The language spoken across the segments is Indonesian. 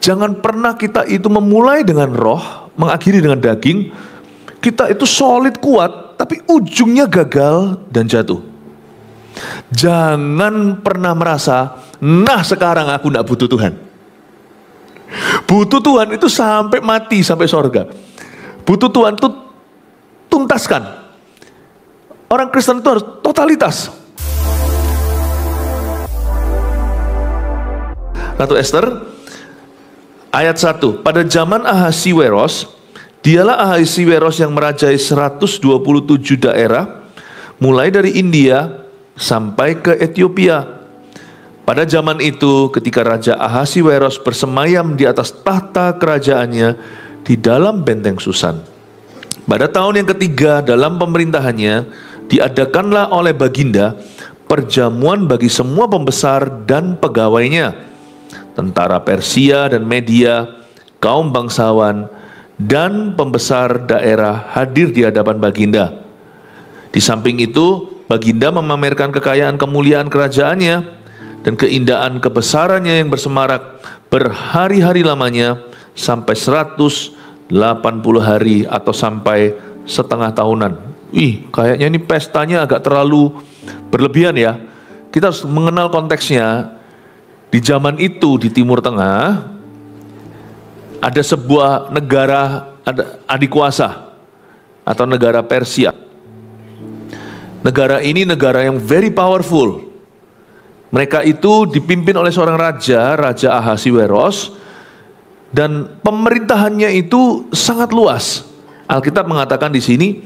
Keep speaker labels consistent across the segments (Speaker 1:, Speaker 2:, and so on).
Speaker 1: Jangan pernah kita itu memulai dengan roh, mengakhiri dengan daging. Kita itu solid kuat, tapi ujungnya gagal dan jatuh. Jangan pernah merasa, nah sekarang aku tidak butuh Tuhan. Butuh Tuhan itu sampai mati, sampai sorga. Butuh Tuhan itu tuntaskan. Orang Kristen itu harus totalitas. Ratu Ester, ayat 1. Pada zaman Ahasiweros, dialah Ahasiweros yang merajai 127 daerah, mulai dari India sampai ke Ethiopia. Pada zaman itu, ketika Raja Ahasiweros bersemayam di atas tahta kerajaannya di dalam benteng Susan. Pada tahun yang ketiga dalam pemerintahannya, diadakanlah oleh Baginda perjamuan bagi semua pembesar dan pegawainya, tentara Persia dan Media, kaum bangsawan, dan pembesar daerah hadir di hadapan Baginda. Di samping itu, Baginda memamerkan kekayaan kemuliaan kerajaannya dan keindahan kebesarannya yang bersemarak berhari-hari lamanya sampai 180 hari atau sampai setengah tahunan. Kayaknya ini pestanya agak terlalu berlebihan ya. Kita harus mengenal konteksnya. Di zaman itu di Timur Tengah ada sebuah negara, ada adikuasa atau negara Persia. Negara ini negara yang very powerful. Mereka itu dipimpin oleh seorang raja, Raja Ahasiweros, dan pemerintahannya itu sangat luas. Alkitab mengatakan di sini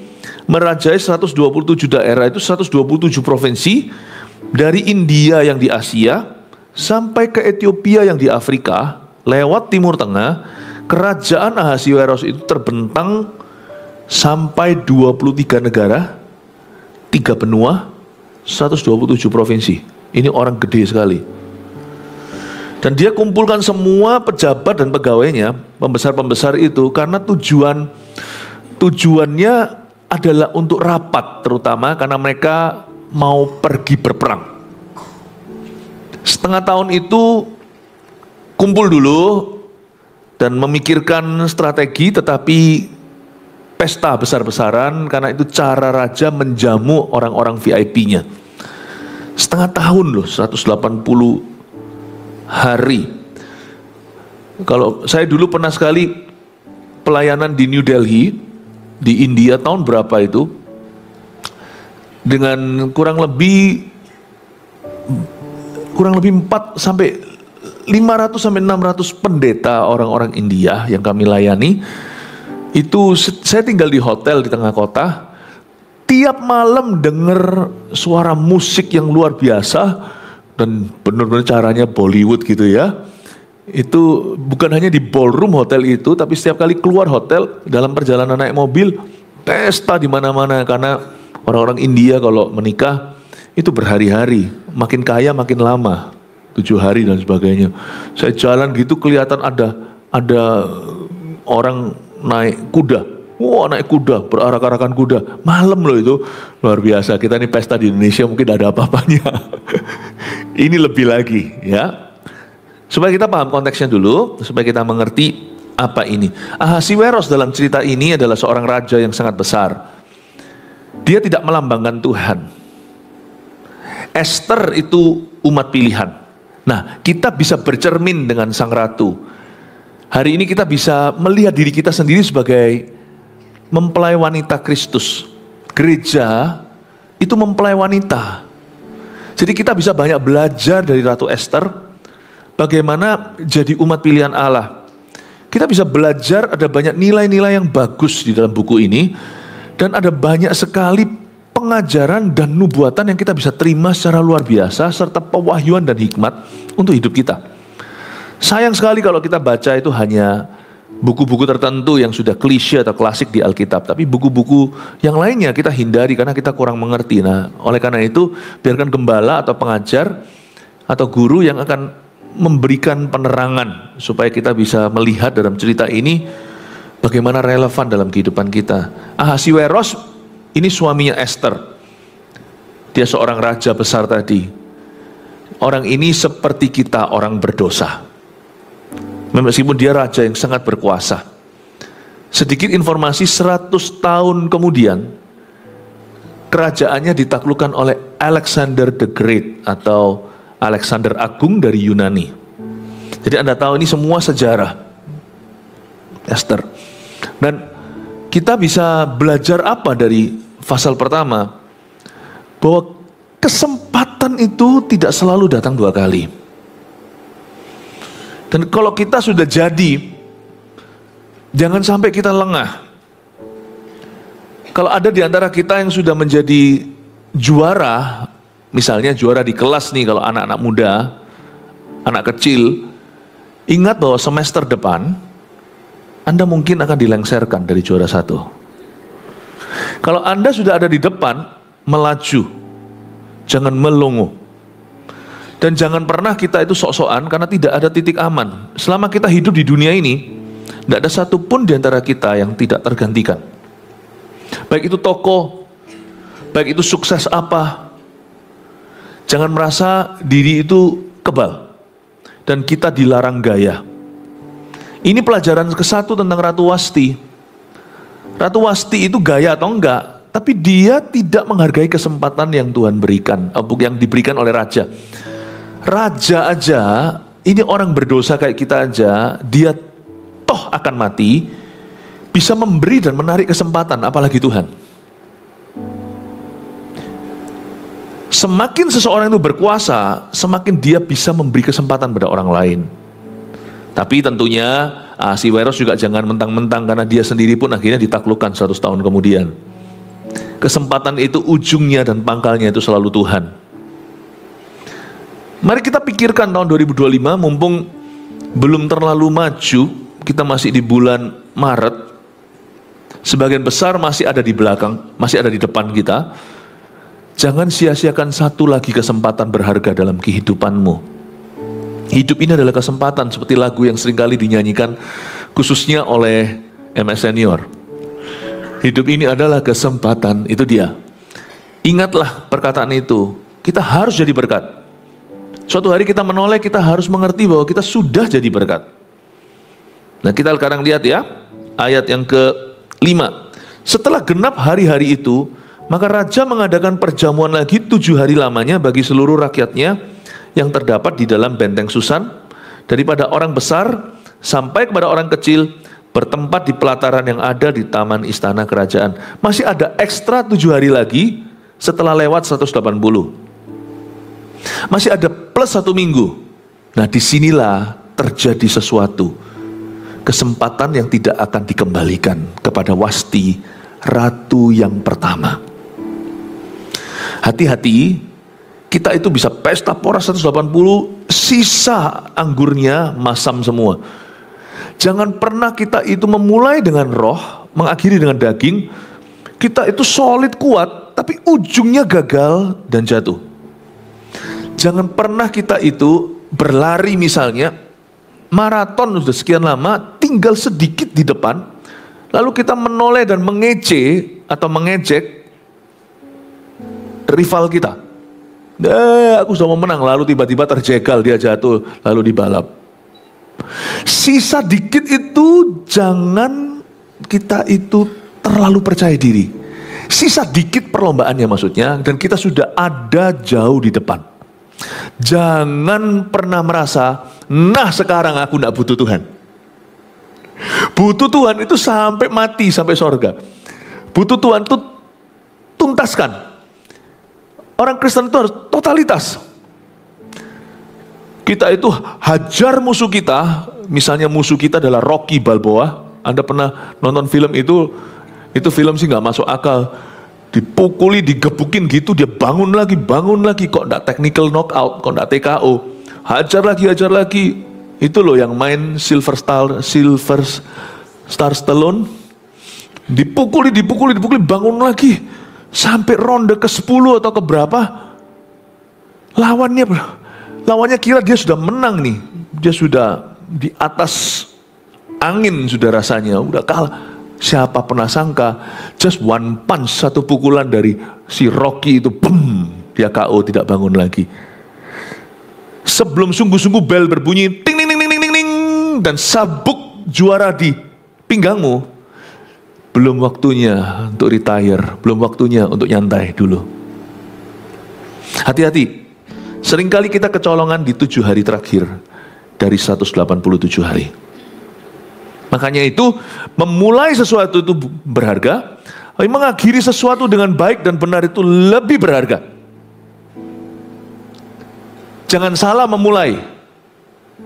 Speaker 1: merajai 127 daerah, itu 127 provinsi, dari India yang di Asia sampai ke Ethiopia yang di Afrika, lewat Timur Tengah. Kerajaan Ahasiweros itu terbentang sampai 23 negara, 3 benua, 127 provinsi. Ini orang gede sekali. Dan dia kumpulkan semua pejabat dan pegawainya, pembesar-pembesar itu, karena tujuannya adalah untuk rapat, terutama karena mereka mau pergi berperang. Setengah tahun itu kumpul dulu dan memikirkan strategi, tetapi pesta besar-besaran, karena itu cara raja menjamu orang-orang VIP-nya. Setengah tahun loh, 180 hari. Kalau saya dulu pernah sekali pelayanan di New Delhi, di India, tahun berapa itu, dengan kurang lebih 4 sampai 500 sampai 600 pendeta orang-orang India yang kami layani. Itu saya tinggal di hotel di tengah kota. Tiap malam dengar suara musik yang luar biasa, dan benar-benar caranya Bollywood gitu ya. Itu bukan hanya di ballroom hotel itu, tapi setiap kali keluar hotel dalam perjalanan naik mobil, pesta di mana-mana, karena orang-orang India kalau menikah itu berhari-hari, makin kaya makin lama, 7 hari dan sebagainya. Saya jalan gitu kelihatan ada orang naik kuda. Naik kuda, berarak-arakan kuda. Malam loh itu, luar biasa. Kita ini pesta di Indonesia mungkin ada apa-apanya. Ini lebih lagi ya. Supaya kita paham konteksnya dulu, supaya kita mengerti apa ini. Ahasiweros dalam cerita ini adalah seorang raja yang sangat besar. Dia tidak melambangkan Tuhan. Ester itu umat pilihan. Nah, kita bisa bercermin dengan sang ratu. Hari ini kita bisa melihat diri kita sendiri sebagai mempelai wanita Kristus. Gereja itu mempelai wanita. Jadi kita bisa banyak belajar dari Ratu Ester, bagaimana jadi umat pilihan Allah. Kita bisa belajar, ada banyak nilai-nilai yang bagus di dalam buku ini, dan ada banyak sekali pengajaran dan nubuatan yang kita bisa terima secara luar biasa, serta pewahyuan dan hikmat untuk hidup kita. Sayang sekali kalau kita baca itu hanya buku-buku tertentu yang sudah klise atau klasik di Alkitab, tapi buku-buku yang lainnya kita hindari karena kita kurang mengerti. Nah, oleh karena itu biarkan gembala atau pengajar atau guru yang akan memberikan penerangan supaya kita bisa melihat dalam cerita ini bagaimana relevan dalam kehidupan kita. Ahasiweros ini suaminya Ester. Dia seorang raja besar tadi. Orang ini seperti kita, orang berdosa. Meskipun dia raja yang sangat berkuasa. Sedikit informasi, 100 tahun kemudian kerajaannya ditaklukkan oleh Alexander the Great atau Alexander Agung dari Yunani. Jadi Anda tahu ini semua sejarah Esther. Dan kita bisa belajar apa dari pasal pertama? Bahwa kesempatan itu tidak selalu datang 2 kali. Dan kalau kita sudah jadi, jangan sampai kita lengah. Kalau ada di antara kita yang sudah menjadi juara, misalnya juara di kelas nih, kalau anak-anak muda, anak kecil, ingat bahwa semester depan, Anda mungkin akan dilengserkan dari juara 1. Kalau Anda sudah ada di depan, melaju, jangan melongo. Dan jangan pernah kita itu sok-sokan karena tidak ada titik aman. Selama kita hidup di dunia ini, tidak ada satupun di antara kita yang tidak tergantikan. Baik itu tokoh, baik itu sukses apa. Jangan merasa diri itu kebal dan kita dilarang gaya. Ini pelajaran ke-1 tentang Ratu Wasti. Ratu Wasti itu gaya atau enggak, tapi dia tidak menghargai kesempatan yang Tuhan berikan, yang diberikan oleh raja. Raja aja, ini orang berdosa kayak kita aja, dia toh akan mati, bisa memberi dan menarik kesempatan, apalagi Tuhan. Semakin seseorang itu berkuasa, semakin dia bisa memberi kesempatan pada orang lain. Tapi tentunya Ahasiweros juga jangan mentang-mentang, karena dia sendiri pun akhirnya ditaklukkan 100 tahun kemudian. Kesempatan itu ujungnya dan pangkalnya itu selalu Tuhan. Mari kita pikirkan tahun 2025, mumpung belum terlalu maju, kita masih di bulan Maret, sebagian besar masih ada di belakang, masih ada di depan kita. Jangan sia-siakan satu lagi kesempatan berharga dalam kehidupanmu. Hidup ini adalah kesempatan, seperti lagu yang seringkali dinyanyikan khususnya oleh MS Senior. Hidup ini adalah kesempatan, itu dia. Ingatlah perkataan itu, kita harus jadi berkat. Suatu hari kita menoleh, kita harus mengerti bahwa kita sudah jadi berkat. Nah, kita sekarang lihat ya, ayat yang ke-5. Setelah genap hari-hari itu, maka raja mengadakan perjamuan lagi 7 hari lamanya bagi seluruh rakyatnya yang terdapat di dalam benteng Susan, daripada orang besar sampai kepada orang kecil, bertempat di pelataran yang ada di taman istana kerajaan. Masih ada ekstra 7 hari lagi setelah lewat 180. Masih ada plus 1 minggu. Nah, disinilah terjadi sesuatu. Kesempatan yang tidak akan dikembalikan kepada Wasti, ratu yang pertama. Hati-hati, kita itu bisa pesta pora 180, sisa anggurnya masam semua. Jangan pernah kita itu memulai dengan roh, mengakhiri dengan daging. Kita itu solid kuat, tapi ujungnya gagal dan jatuh. Jangan pernah kita itu berlari misalnya, maraton sudah sekian lama, tinggal sedikit di depan, lalu kita menoleh dan mengece atau mengejek rival kita. Aku sudah mau menang, lalu tiba-tiba terjegal, dia jatuh, lalu dibalap. Sisa dikit itu jangan kita itu terlalu percaya diri. Sisa dikit perlombaannya maksudnya, dan kita sudah ada jauh di depan. Jangan pernah merasa, nah sekarang aku tidak butuh Tuhan. Butuh Tuhan itu sampai mati, sampai sorga. Butuh Tuhan itu tuntaskan. Orang Kristen itu harus totalitas. Kita itu hajar musuh kita. Misalnya musuh kita adalah Rocky Balboa. Anda pernah nonton film itu film sih nggak masuk akal. Dipukuli, digebukin gitu, dia bangun lagi, kok enggak technical knockout, kok enggak TKO, hajar lagi, itu loh yang main Sylvester Stallone, dipukuli, bangun lagi, sampai ronde ke-10 atau ke berapa, lawannya kira dia sudah menang nih, dia sudah di atas angin sudah rasanya, udah kalah. Siapa pernah sangka, just one punch, satu pukulan dari si Rocky itu, boom, dia KO, tidak bangun lagi. Sebelum sungguh-sungguh bel berbunyi, ting ting ting ting ting ting, dan sabuk juara di pinggangmu, belum waktunya untuk retire, belum waktunya untuk nyantai dulu. Hati-hati, seringkali kita kecolongan di 7 hari terakhir dari 187 hari. Makanya itu, memulai sesuatu itu berharga, tapi mengakhiri sesuatu dengan baik dan benar itu lebih berharga. Jangan salah memulai.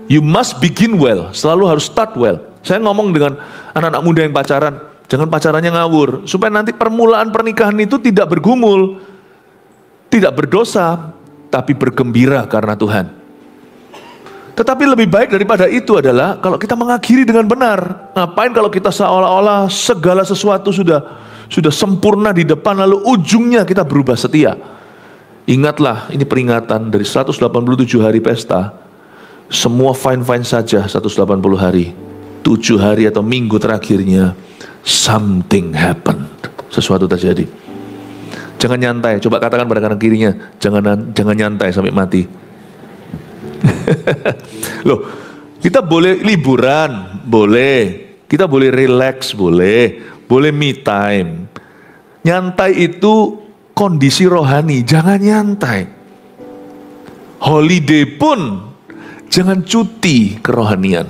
Speaker 1: You must begin well, selalu harus start well. Saya ngomong dengan anak-anak muda yang pacaran, jangan pacarannya ngawur, supaya nanti permulaan pernikahan itu tidak bergumul, tidak berdosa, tapi bergembira karena Tuhan. Tetapi lebih baik daripada itu adalah kalau kita mengakhiri dengan benar. Ngapain kalau kita seolah-olah segala sesuatu sudah sempurna di depan, lalu ujungnya kita berubah setia. Ingatlah, ini peringatan dari 187 hari pesta. Semua fine-fine saja 180 hari. 7 hari atau minggu terakhirnya, something happened. Sesuatu terjadi. Jangan nyantai, coba katakan pada kanan kirinya, jangan nyantai sampai mati. Loh, kita boleh liburan, boleh. Kita boleh relax, boleh me time. Nyantai itu kondisi rohani, jangan nyantai. Holiday pun jangan cuti kerohanian.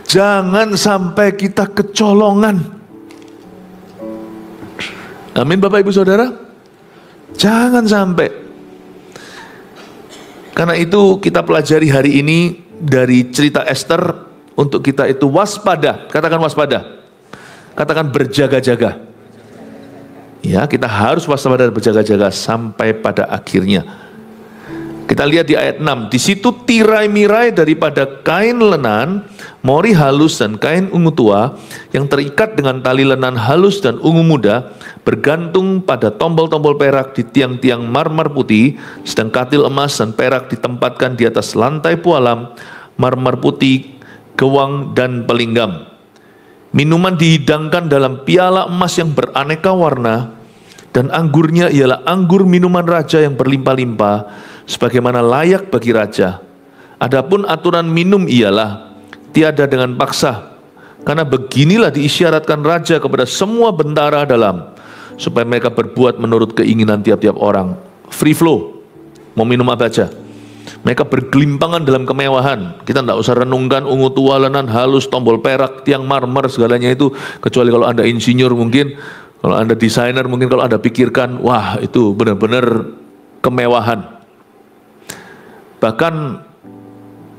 Speaker 1: Jangan sampai kita kecolongan. Amin Bapak Ibu Saudara. Jangan sampai. Karena itu kita pelajari hari ini dari cerita Esther, untuk kita itu waspada. Katakan waspada. Katakan berjaga-jaga. Ya, kita harus waspada dan berjaga-jaga sampai pada akhirnya. Kita lihat di ayat 6, di situ tirai-mirai daripada kain lenan, mori halus dan kain ungu tua yang terikat dengan tali lenan halus dan ungu muda, bergantung pada tombol-tombol perak di tiang-tiang marmer putih, sedang katil emas dan perak ditempatkan di atas lantai pualam, marmer putih, gewang dan pelinggam. Minuman dihidangkan dalam piala emas yang beraneka warna, dan anggurnya ialah anggur minuman raja yang berlimpah-limpah, sebagaimana layak bagi raja. Adapun aturan minum ialah tiada dengan paksa, karena beginilah diisyaratkan raja kepada semua bentara dalam, supaya mereka berbuat menurut keinginan tiap-tiap orang. Free flow, mau minum apa aja. Mereka bergelimpangan dalam kemewahan. Kita tidak usah renungkan ungu tua, lenan halus, tombol perak, tiang marmer, segalanya itu. Kecuali kalau Anda insinyur mungkin, kalau Anda desainer mungkin, kalau Anda pikirkan, wah itu benar-benar kemewahan. Bahkan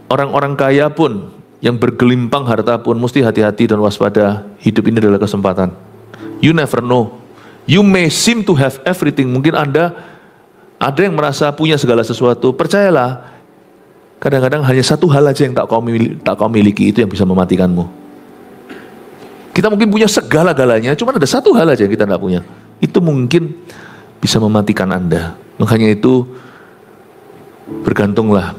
Speaker 1: orang-orang kaya pun, yang bergelimpang harta pun, mesti hati-hati dan waspada. Hidup ini adalah kesempatan. You never know. You may seem to have everything. Mungkin Anda ada yang merasa punya segala sesuatu. Percayalah, kadang-kadang hanya satu hal aja yang tak kau miliki, itu yang bisa mematikanmu. Kita mungkin punya segala-galanya, cuma ada satu hal aja yang kita tidak punya. Itu mungkin bisa mematikan Anda. Makanya itu, bergantunglah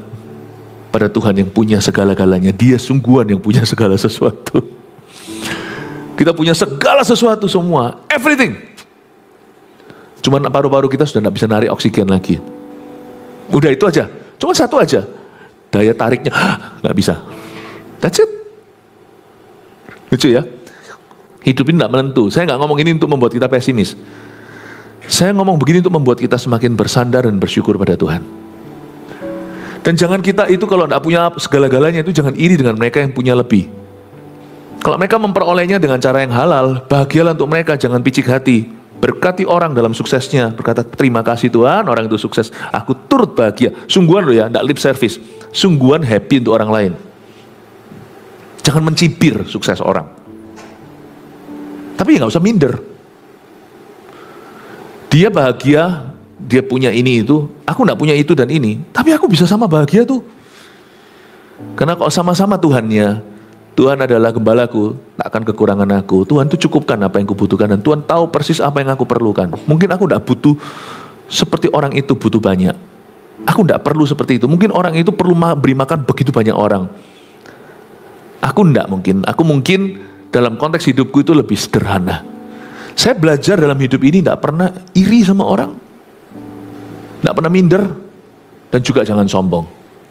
Speaker 1: pada Tuhan yang punya segala-galanya. Dia sungguhan yang punya segala sesuatu. Kita punya segala sesuatu semua, everything. Cuman paru-paru kita sudah tidak bisa narik oksigen lagi. Udah itu aja, cuma satu aja. Daya tariknya nggak bisa. That's it. Lucu ya. Hidup ini tidak menentu. Saya nggak ngomong ini untuk membuat kita pesimis. Saya ngomong begini untuk membuat kita semakin bersandar dan bersyukur pada Tuhan. Dan jangan kita itu kalau tidak punya segala-galanya itu jangan iri dengan mereka yang punya lebih. Kalau mereka memperolehnya dengan cara yang halal, bahagialah untuk mereka, jangan picik hati. Berkati orang dalam suksesnya, berkata terima kasih Tuhan, orang itu sukses, aku turut bahagia. Sungguhan loh ya, tidak lip service. Sungguhan happy untuk orang lain. Jangan mencibir sukses orang. Tapi nggak usah minder. Dia bahagia, dia punya ini itu, aku tidak punya itu dan ini, tapi aku bisa sama bahagia tuh. Karena kalau sama-sama Tuhannya, Tuhan adalah gembalaku, tak akan kekurangan aku. Tuhan itu cukupkan apa yang kubutuhkan, dan Tuhan tahu persis apa yang aku perlukan. Mungkin aku tidak butuh seperti orang itu butuh banyak. Aku tidak perlu seperti itu. Mungkin orang itu perlu beri makan begitu banyak orang. Aku tidak mungkin. Aku mungkin dalam konteks hidupku itu lebih sederhana. Saya belajar dalam hidup ini tidak pernah iri sama orang, tidak pernah minder, dan juga jangan sombong.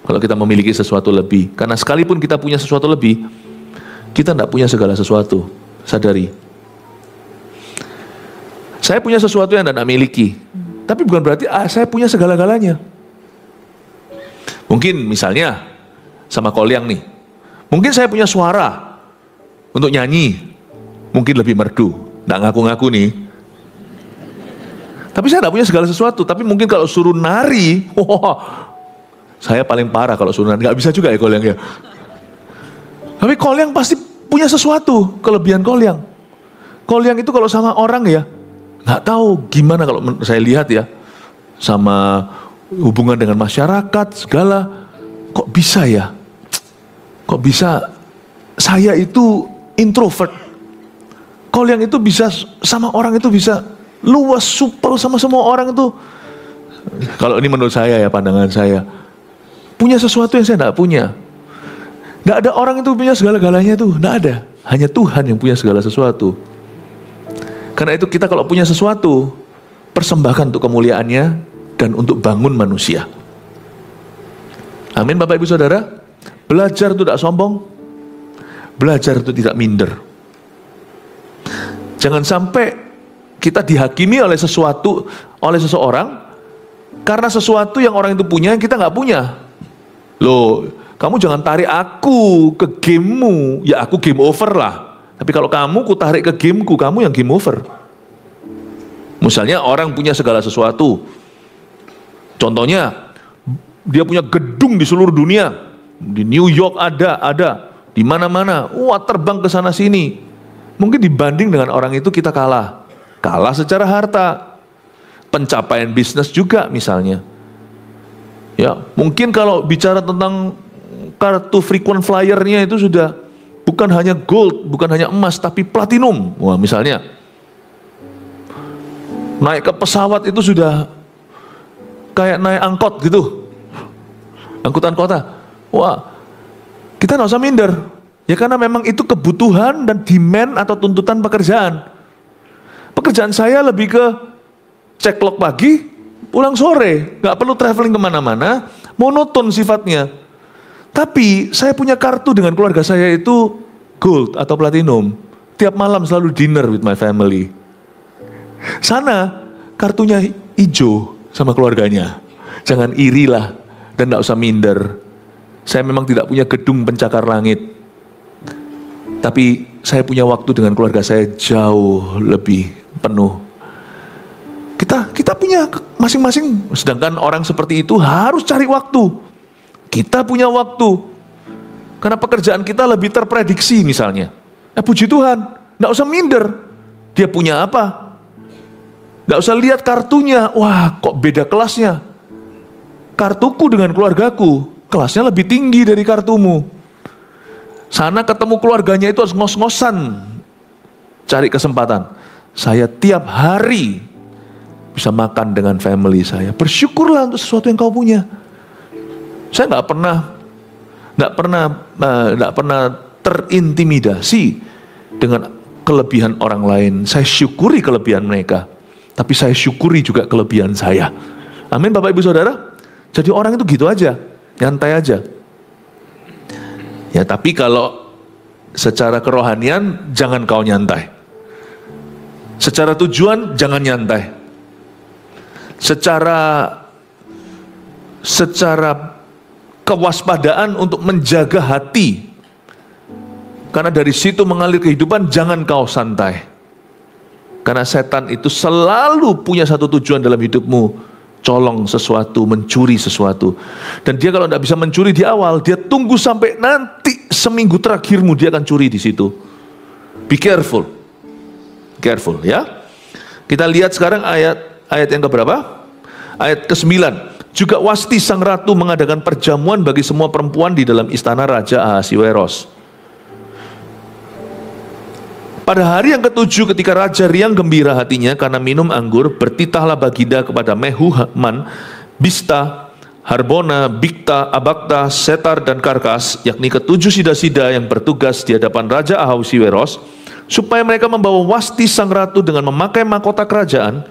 Speaker 1: kalau kita memiliki sesuatu lebih. Karena sekalipun kita punya sesuatu lebih, kita tidak punya segala sesuatu. Sadari. Saya punya sesuatu yang tidak miliki, tapi bukan berarti saya punya segala-galanya. Mungkin misalnya sama Kolyang nih, mungkin saya punya suara untuk nyanyi, mungkin lebih merdu, nggak ngaku-ngaku nih. Tapi saya nggak punya segala sesuatu. Tapi mungkin kalau suruh nari, saya paling parah kalau suruh nari. Nggak bisa juga ya Kolyang ya. Tapi Kolyang pasti punya sesuatu, kelebihan Kolyang. Kolyang itu kalau sama orang ya, nggak tahu gimana kalau saya lihat ya, sama hubungan dengan masyarakat segala, kok bisa ya? Kok bisa saya itu introvert? Kolyang itu bisa sama orang itu bisa luas, supel sama semua orang itu. Kalau ini menurut saya ya, pandangan saya, punya sesuatu yang saya tidak punya. Tidak ada orang itu punya segala-galanya itu, tidak ada. Hanya Tuhan yang punya segala sesuatu. Karena itu kita kalau punya sesuatu, persembahkan untuk kemuliaannya dan untuk bangun manusia. Amin Bapak Ibu Saudara. Belajar itu tidak sombong, belajar itu tidak minder. Jangan sampai kita dihakimi oleh sesuatu, oleh seseorang, karena sesuatu yang orang itu punya yang kita nggak punya. Loh, kamu jangan tarik aku ke gamemu, ya aku game over lah. Tapi kalau kamu ku tarik ke gameku, kamu yang game over. Misalnya orang punya segala sesuatu. Contohnya, dia punya gedung di seluruh dunia. Di New York ada, di mana-mana. Wah, terbang ke sana sini. Mungkin dibanding dengan orang itu kita kalah. Kalah secara harta. Pencapaian bisnis juga misalnya. Ya, mungkin kalau bicara tentang kartu frequent flyer-nya itu sudah bukan hanya gold, bukan hanya emas, tapi platinum. Wah, misalnya. Naik ke pesawat itu sudah kayak naik angkot gitu. Angkutan kota. Wah, kita nggak usah minder. Ya karena memang itu kebutuhan dan demand atau tuntutan pekerjaan. Pekerjaan saya lebih ke cek log pagi, pulang sore. Nggak perlu traveling kemana-mana, monoton sifatnya. Tapi saya punya kartu dengan keluarga saya itu gold atau platinum. Tiap malam selalu dinner with my family. Sana kartunya hijau sama keluarganya. Jangan irilah dan tidak usah minder. Saya memang tidak punya gedung pencakar langit, tapi saya punya waktu dengan keluarga saya jauh lebih penuh. Kita punya masing-masing. Sedangkan orang seperti itu harus cari waktu. Kita punya waktu karena pekerjaan kita lebih terprediksi misalnya. Puji Tuhan, tidak usah minder. Dia punya apa? Tidak usah lihat kartunya, wah kok beda kelasnya. Kartuku dengan keluargaku, kelasnya lebih tinggi dari kartumu. Sana ketemu keluarganya itu harus ngos-ngosan. Cari kesempatan. Saya tiap hari bisa makan dengan family saya. Bersyukurlah untuk sesuatu yang kau punya. Saya nggak pernah terintimidasi dengan kelebihan orang lain. Saya syukuri kelebihan mereka. Tapi saya syukuri juga kelebihan saya. Amin Bapak Ibu Saudara. Jadi orang itu gitu aja, nyantai aja. Ya tapi kalau secara kerohanian jangan kau nyantai. Secara tujuan jangan nyantai. Secara kewaspadaan untuk menjaga hati. Karena dari situ mengalir kehidupan, jangan kau santai. Karena setan itu selalu punya satu tujuan dalam hidupmu, colong sesuatu, mencuri sesuatu. Dan dia kalau tidak bisa mencuri di awal, dia tunggu sampai nanti seminggu terakhirmu dia akan curi di situ. Be careful, careful ya. Kita lihat sekarang ayat yang keberapa? Ayat ke-9. Juga Wasti sang ratu mengadakan perjamuan bagi semua perempuan di dalam istana Raja Ahasiweros. Pada hari yang ke-7 ketika raja riang gembira hatinya karena minum anggur, bertitahlah Baginda kepada Mehuman, Bista, Harbona, Bikta, Abakta, Setar, dan Karkas, yakni ke-7 sida-sida yang bertugas di hadapan Raja Ahasiweros, supaya mereka membawa Wasti sang ratu dengan memakai mahkota kerajaan,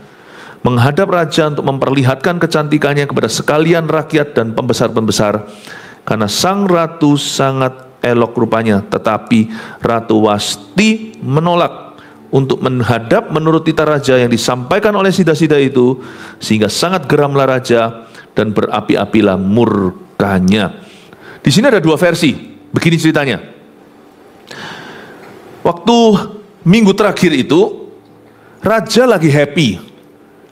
Speaker 1: menghadap raja untuk memperlihatkan kecantikannya kepada sekalian rakyat dan pembesar-pembesar karena sang ratu sangat elok rupanya. Tetapi Ratu Wasti menolak untuk menghadap menurut titah raja yang disampaikan oleh sida-sida itu, sehingga sangat geramlah raja dan berapi-apilah murkanya. Di sini ada dua versi. Begini ceritanya. Waktu minggu terakhir itu, raja lagi happy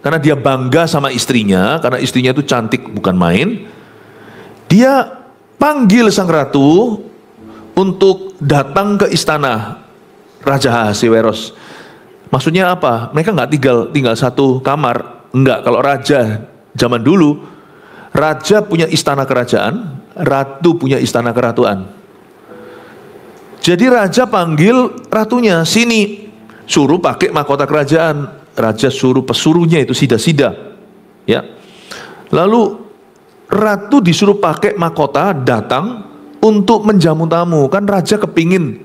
Speaker 1: karena dia bangga sama istrinya, karena istrinya itu cantik bukan main. Dia panggil sang ratu untuk datang ke istana Raja Ahasiweros. Maksudnya apa? Mereka nggak tinggal satu kamar. Enggak, kalau raja zaman dulu, raja punya istana kerajaan, ratu punya istana keratuan. Jadi raja panggil ratunya, sini, suruh pakai mahkota kerajaan. Raja suruh pesuruhnya itu sida-sida, ya. Lalu ratu disuruh pakai mahkota datang untuk menjamu tamu. Kan raja kepingin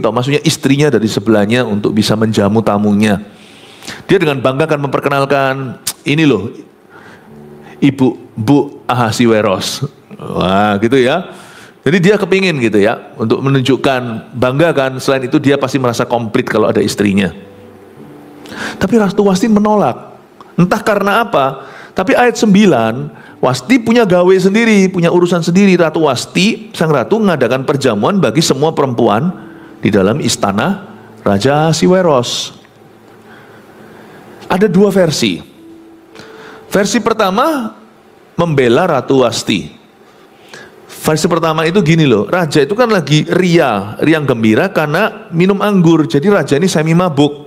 Speaker 1: toh, maksudnya istrinya dari sebelahnya untuk bisa menjamu tamunya. Dia dengan bangga kan memperkenalkan, ini loh Bu Ahasiweros. Wah, gitu ya. Jadi dia kepingin gitu ya, untuk menunjukkan bangga kan. Selain itu dia pasti merasa komplit kalau ada istrinya. Tapi Ratu Wasti menolak. Entah karena apa. Tapi ayat 9, Wasti punya gawe sendiri, punya urusan sendiri. Ratu Wasti, sang ratu, mengadakan perjamuan bagi semua perempuan di dalam istana Raja Ahasiweros. Ada dua versi. Versi pertama membela Ratu Wasti. Versi pertama itu gini loh, raja itu kan lagi riang gembira karena minum anggur. Jadi raja ini semi mabuk.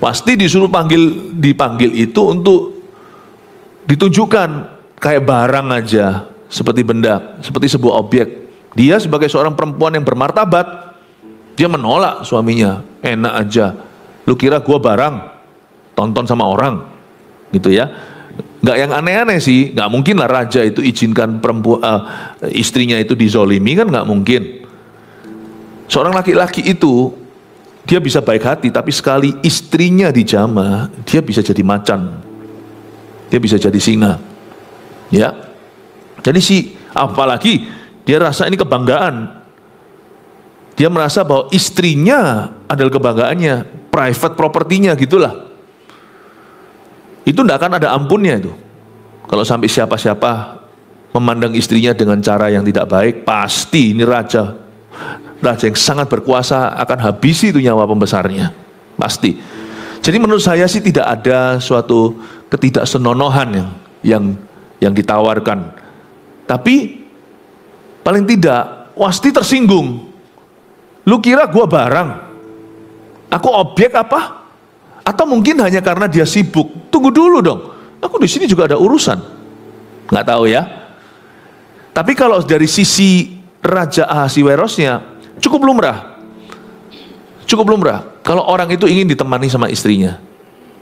Speaker 1: Pasti disuruh dipanggil itu untuk ditunjukkan kayak barang aja, seperti benda, seperti sebuah objek. Dia sebagai seorang perempuan yang bermartabat, dia menolak suaminya. Enak aja, lu kira gua barang, tonton sama orang, gitu ya. Nggak yang aneh-aneh sih, nggak mungkin lah raja itu izinkan istrinya itu dizolimi, kan nggak mungkin. Seorang laki-laki itu dia bisa baik hati, tapi sekali istrinya dijamah, dia bisa jadi macan, dia bisa jadi singa, ya. Jadi apalagi dia rasa ini kebanggaan, dia merasa bahwa istrinya adalah kebanggaannya, private propertinya gitulah. Itu tidak akan ada ampunnya itu. Kalau sampai siapa-siapa memandang istrinya dengan cara yang tidak baik, pasti ini raja yang sangat berkuasa akan habisi itu nyawa pembesarnya. Pasti. Jadi menurut saya sih tidak ada suatu ketidaksenonohan yang ditawarkan. Tapi paling tidak Wasti tersinggung. Lu kira gua barang? Aku objek apa? Atau mungkin hanya karena dia sibuk. Tunggu dulu dong, aku di sini juga ada urusan. Nggak tahu ya. Tapi kalau dari sisi Raja Ahasiwerosnya, cukup lumrah. Cukup lumrah. Kalau orang itu ingin ditemani sama istrinya,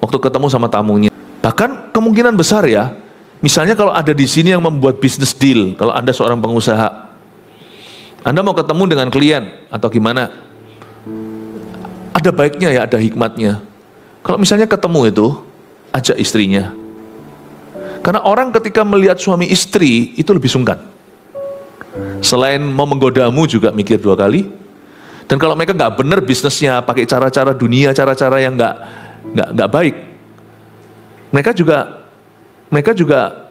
Speaker 1: waktu ketemu sama tamunya. Bahkan kemungkinan besar ya, misalnya kalau ada di sini yang membuat business deal, kalau Anda seorang pengusaha, Anda mau ketemu dengan klien atau gimana, ada baiknya ya, ada hikmatnya. Kalau misalnya ketemu itu, ajak istrinya. Karena orang ketika melihat suami istri itu lebih sungkan. Selain mau menggodamu juga mikir dua kali. Dan kalau mereka nggak benar bisnisnya, pakai cara-cara dunia, cara-cara yang nggak baik, mereka juga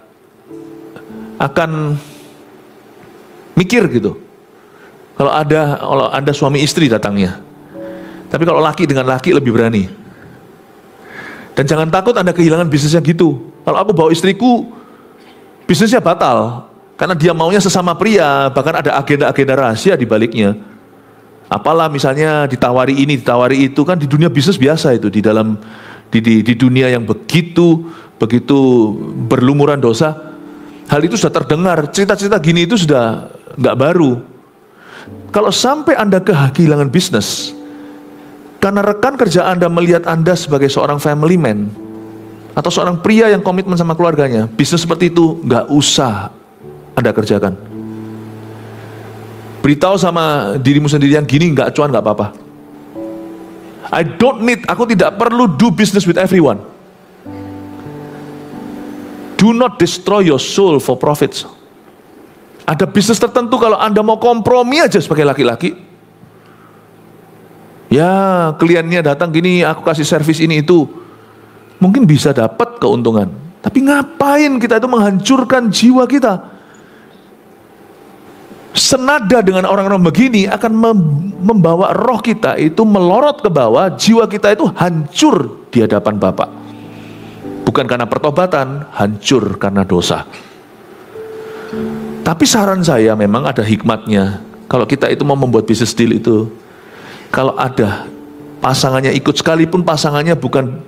Speaker 1: akan mikir gitu. Kalau ada suami istri datangnya. Tapi kalau laki dengan laki lebih berani. Dan jangan takut Anda kehilangan bisnisnya gitu. Kalau aku bawa istriku, bisnisnya batal. Karena dia maunya sesama pria, bahkan ada agenda-agenda rahasia di baliknya. Apalah misalnya ditawari ini, ditawari itu, kan di dunia bisnis biasa itu. Di dunia yang begitu berlumuran dosa, hal itu sudah terdengar. Cerita-cerita gini itu sudah nggak baru. Kalau sampai Anda kehilangan bisnis, karena rekan kerja Anda melihat Anda sebagai seorang family man atau seorang pria yang komitmen sama keluarganya, bisnis seperti itu nggak usah Anda kerjakan. Beritahu sama dirimu sendiri yang gini nggak cuan nggak apa-apa. Aku tidak perlu do business with everyone. Do not destroy your soul for profits. Ada bisnis tertentu kalau Anda mau kompromi aja sebagai laki-laki. Ya, kliennya datang gini, aku kasih servis ini itu. Mungkin bisa dapat keuntungan. Tapi ngapain kita itu menghancurkan jiwa kita? Senada dengan orang-orang begini akan membawa roh kita itu melorot ke bawah, jiwa kita itu hancur di hadapan Bapa. Bukan karena pertobatan, hancur karena dosa. Tapi saran saya memang ada hikmatnya. Kalau kita itu mau membuat bisnis deal itu, kalau ada pasangannya ikut, sekalipun pasangannya bukan,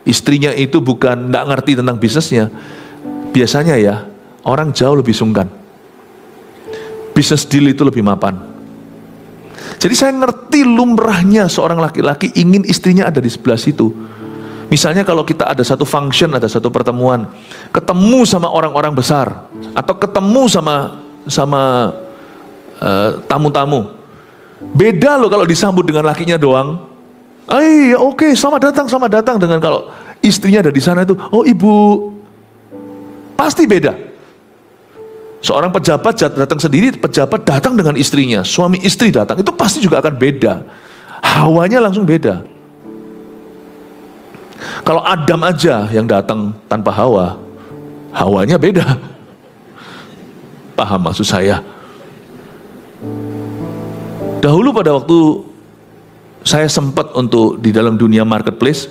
Speaker 1: istrinya itu bukan, nggak ngerti tentang bisnisnya, biasanya ya orang jauh lebih sungkan. Bisnis deal itu lebih mapan. Jadi saya ngerti lumrahnya seorang laki-laki ingin istrinya ada di sebelah situ. Misalnya kalau kita ada satu function, ada satu pertemuan, ketemu sama orang-orang besar, atau ketemu sama tamu-tamu. Beda loh kalau disambut dengan lakinya doang. Oke, selamat datang. Dengan kalau istrinya ada di sana itu, oh ibu, pasti beda. Seorang pejabat datang sendiri, pejabat datang dengan istrinya, suami istri datang, itu pasti juga akan beda. Hawanya langsung beda. Kalau Adam aja yang datang tanpa Hawa, hawanya beda. Paham maksud saya? Dahulu pada waktu saya sempat untuk di dalam dunia marketplace,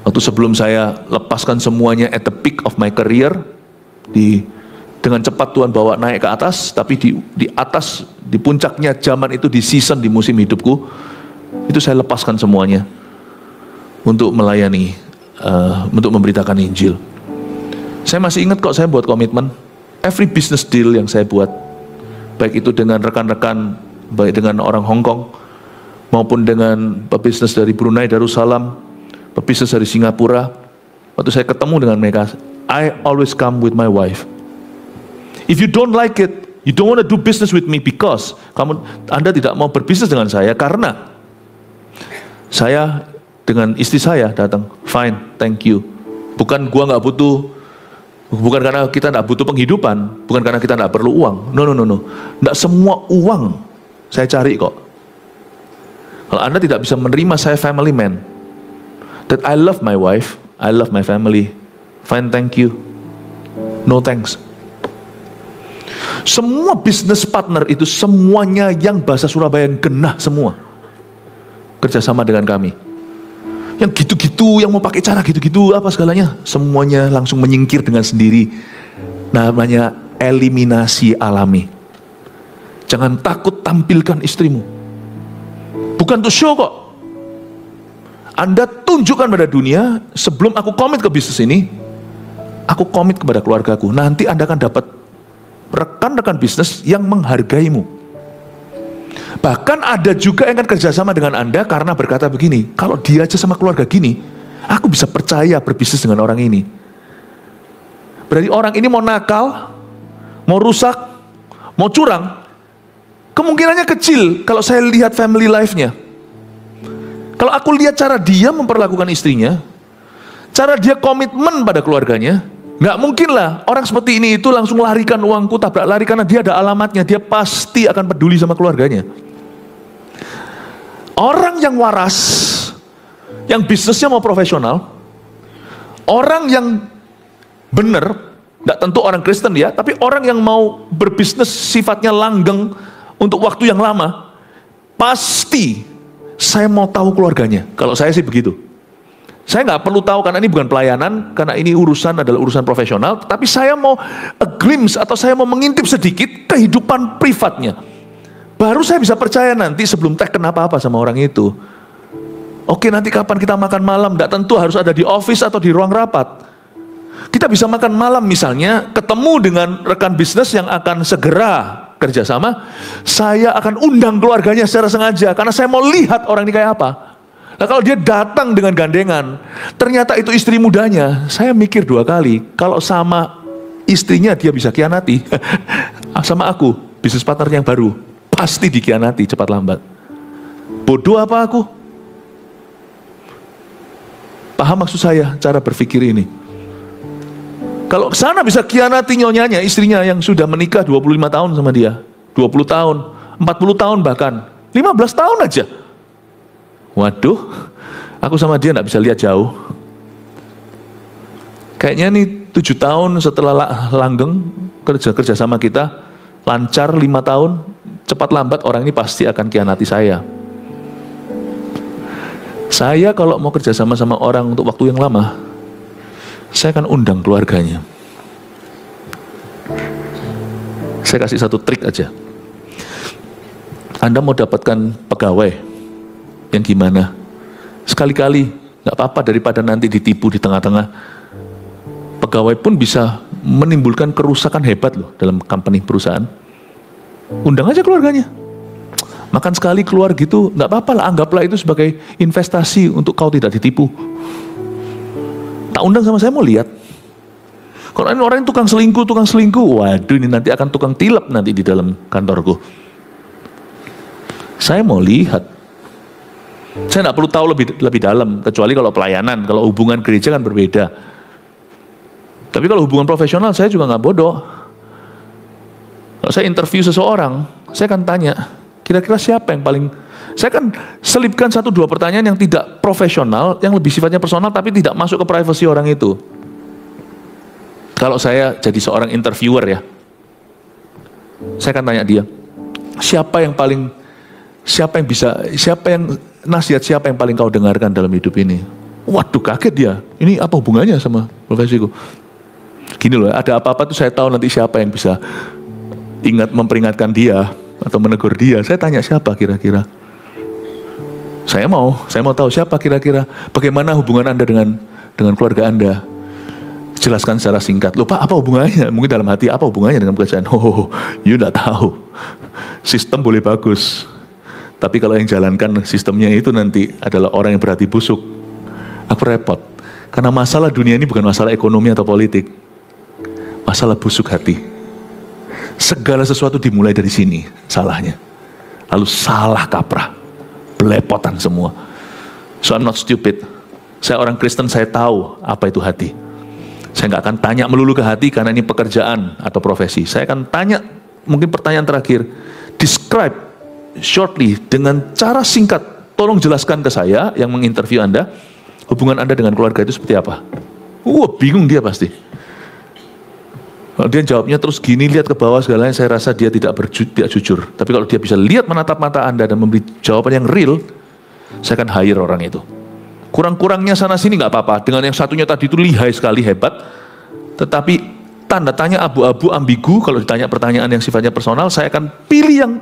Speaker 1: waktu sebelum saya lepaskan semuanya at the peak of my career, dengan cepat Tuhan bawa naik ke atas, tapi di atas, di puncaknya zaman itu, di season, di musim hidupku, itu saya lepaskan semuanya untuk melayani, untuk memberitakan Injil. Saya masih ingat kok, saya buat komitmen, every business deal yang saya buat, baik itu dengan rekan-rekan, baik dengan orang Hong Kong, maupun dengan pebisnis dari Brunei Darussalam, pebisnis dari Singapura, waktu saya ketemu dengan mereka, I always come with my wife. If you don't like it, you don't want to do business with me because Anda tidak mau berbisnis dengan saya karena saya dengan istri saya datang, fine, thank you. Bukan gua nggak butuh, bukan karena kita nggak butuh penghidupan, bukan karena kita nggak perlu uang. No. Nggak semua uang saya cari kok. Kalau Anda tidak bisa menerima saya family man, that I love my wife, I love my family, fine, thank you. No thanks. Semua business partner itu semuanya yang bahasa Surabaya yang genah semua kerjasama dengan kami. Yang gitu-gitu, yang mau pakai cara gitu-gitu apa segalanya, semuanya langsung menyingkir dengan sendiri. Namanya eliminasi alami. Jangan takut tampilkan istrimu. Bukan untuk show kok. Anda tunjukkan pada dunia, sebelum aku komit ke bisnis ini, aku komit kepada keluargaku. Nanti Anda akan dapat rekan-rekan bisnis yang menghargaimu. Bahkan ada juga yang akan kerjasama dengan Anda karena berkata begini, kalau dia aja sama keluarga gini, aku bisa percaya berbisnis dengan orang ini. Berarti orang ini mau nakal, mau rusak, mau curang, kemungkinannya kecil kalau saya lihat family life-nya. Kalau aku lihat cara dia memperlakukan istrinya, cara dia komitmen pada keluarganya, nggak mungkin lah orang seperti ini itu langsung larikan uangku, tabrak lari, karena dia ada alamatnya, dia pasti akan peduli sama keluarganya. Orang yang waras, yang bisnisnya mau profesional, orang yang benar, nggak tentu orang Kristen ya, tapi orang yang mau berbisnis sifatnya langgeng untuk waktu yang lama, pasti saya mau tahu keluarganya. Kalau saya sih begitu. Saya nggak perlu tahu karena ini bukan pelayanan, karena ini urusan adalah urusan profesional, tapi saya mau a glimpse atau saya mau mengintip sedikit kehidupan privatnya. Baru saya bisa percaya nanti sebelum tag kenapa-apa sama orang itu. Oke, nanti kapan kita makan malam, nggak tentu harus ada di office atau di ruang rapat. Kita bisa makan malam misalnya, ketemu dengan rekan bisnis yang akan segera kerjasama, saya akan undang keluarganya secara sengaja, karena saya mau lihat orang ini kayak apa. Nah kalau dia datang dengan gandengan, ternyata itu istri mudanya, saya mikir dua kali, kalau sama istrinya dia bisa khianati, sama aku, bisnis partner yang baru, pasti dikhianati cepat lambat. Bodoh apa aku? Paham maksud saya, cara berpikir ini? Kalau sana bisa khianati nyonyanya, istrinya yang sudah menikah 25 tahun sama dia, 20 tahun, 40 tahun bahkan, 15 tahun aja. Waduh, aku sama dia gak bisa lihat jauh. Kayaknya nih 7 tahun setelah langgeng kerja sama kita, lancar 5 tahun, cepat lambat orang ini pasti akan khianati saya. Saya kalau mau kerja sama orang untuk waktu yang lama, saya akan undang keluarganya. Saya kasih satu trik aja. Anda mau dapatkan pegawai yang gimana? Sekali-kali, gak apa-apa daripada nanti ditipu di tengah-tengah. Pegawai pun bisa menimbulkan kerusakan hebat loh dalam company perusahaan. Undang aja keluarganya. Makan sekali keluar gitu, gak apa-apa lah, anggaplah itu sebagai investasi untuk kau tidak ditipu. Tak undang sama saya, mau lihat. Kalau ini orang yang tukang selingkuh, waduh ini nanti akan tukang tilap nanti di dalam kantorku. Saya mau lihat. Saya tidak perlu tahu lebih dalam, kecuali kalau pelayanan, kalau hubungan gereja kan berbeda. Tapi kalau hubungan profesional saya juga nggak bodoh. Kalau saya interview seseorang, saya akan tanya, kira-kira siapa yang paling... Saya akan selipkan 1-2 pertanyaan yang tidak profesional, yang lebih sifatnya personal, tapi tidak masuk ke privasi orang itu. Kalau saya jadi seorang interviewer ya, saya akan tanya dia, nasihat siapa yang paling kau dengarkan dalam hidup ini? Waduh, kaget dia. Ini apa hubungannya sama profesiku? Gini loh, ada apa-apa tuh saya tahu nanti siapa yang bisa memperingatkan dia atau menegur dia. Saya tanya siapa kira-kira. Saya mau tahu siapa kira-kira. Bagaimana hubungan Anda dengan keluarga Anda? Jelaskan secara singkat. Loh Pak, apa hubungannya? Mungkin dalam hati, apa hubungannya dengan pekerjaan? Oh, you tidak tahu. Sistem boleh bagus, tapi kalau yang jalankan sistemnya itu nanti adalah orang yang berhati busuk. Aku repot. Karena masalah dunia ini bukan masalah ekonomi atau politik. Masalah busuk hati. Segala sesuatu dimulai dari sini salahnya. Lalu salah kaprah. Belepotan semua. So I'm not stupid. Saya orang Kristen, saya tahu apa itu hati. Saya nggak akan tanya melulu ke hati karena ini pekerjaan atau profesi. Saya akan tanya, mungkin pertanyaan terakhir. Describe shortly dengan cara singkat. Tolong jelaskan ke saya yang menginterview Anda. Hubungan Anda dengan keluarga itu seperti apa? Bingung dia pasti. Kalau dia jawabnya terus gini, lihat ke bawah segalanya, saya rasa dia tidak jujur. Tapi kalau dia bisa lihat menatap mata Anda dan memberi jawaban yang real, saya akan hire orang itu. Kurang-kurangnya sana sini nggak apa-apa. Dengan yang satunya tadi itu lihai sekali, hebat. Tetapi tanda tanya abu-abu, ambigu. Kalau ditanya pertanyaan yang sifatnya personal, saya akan pilih yang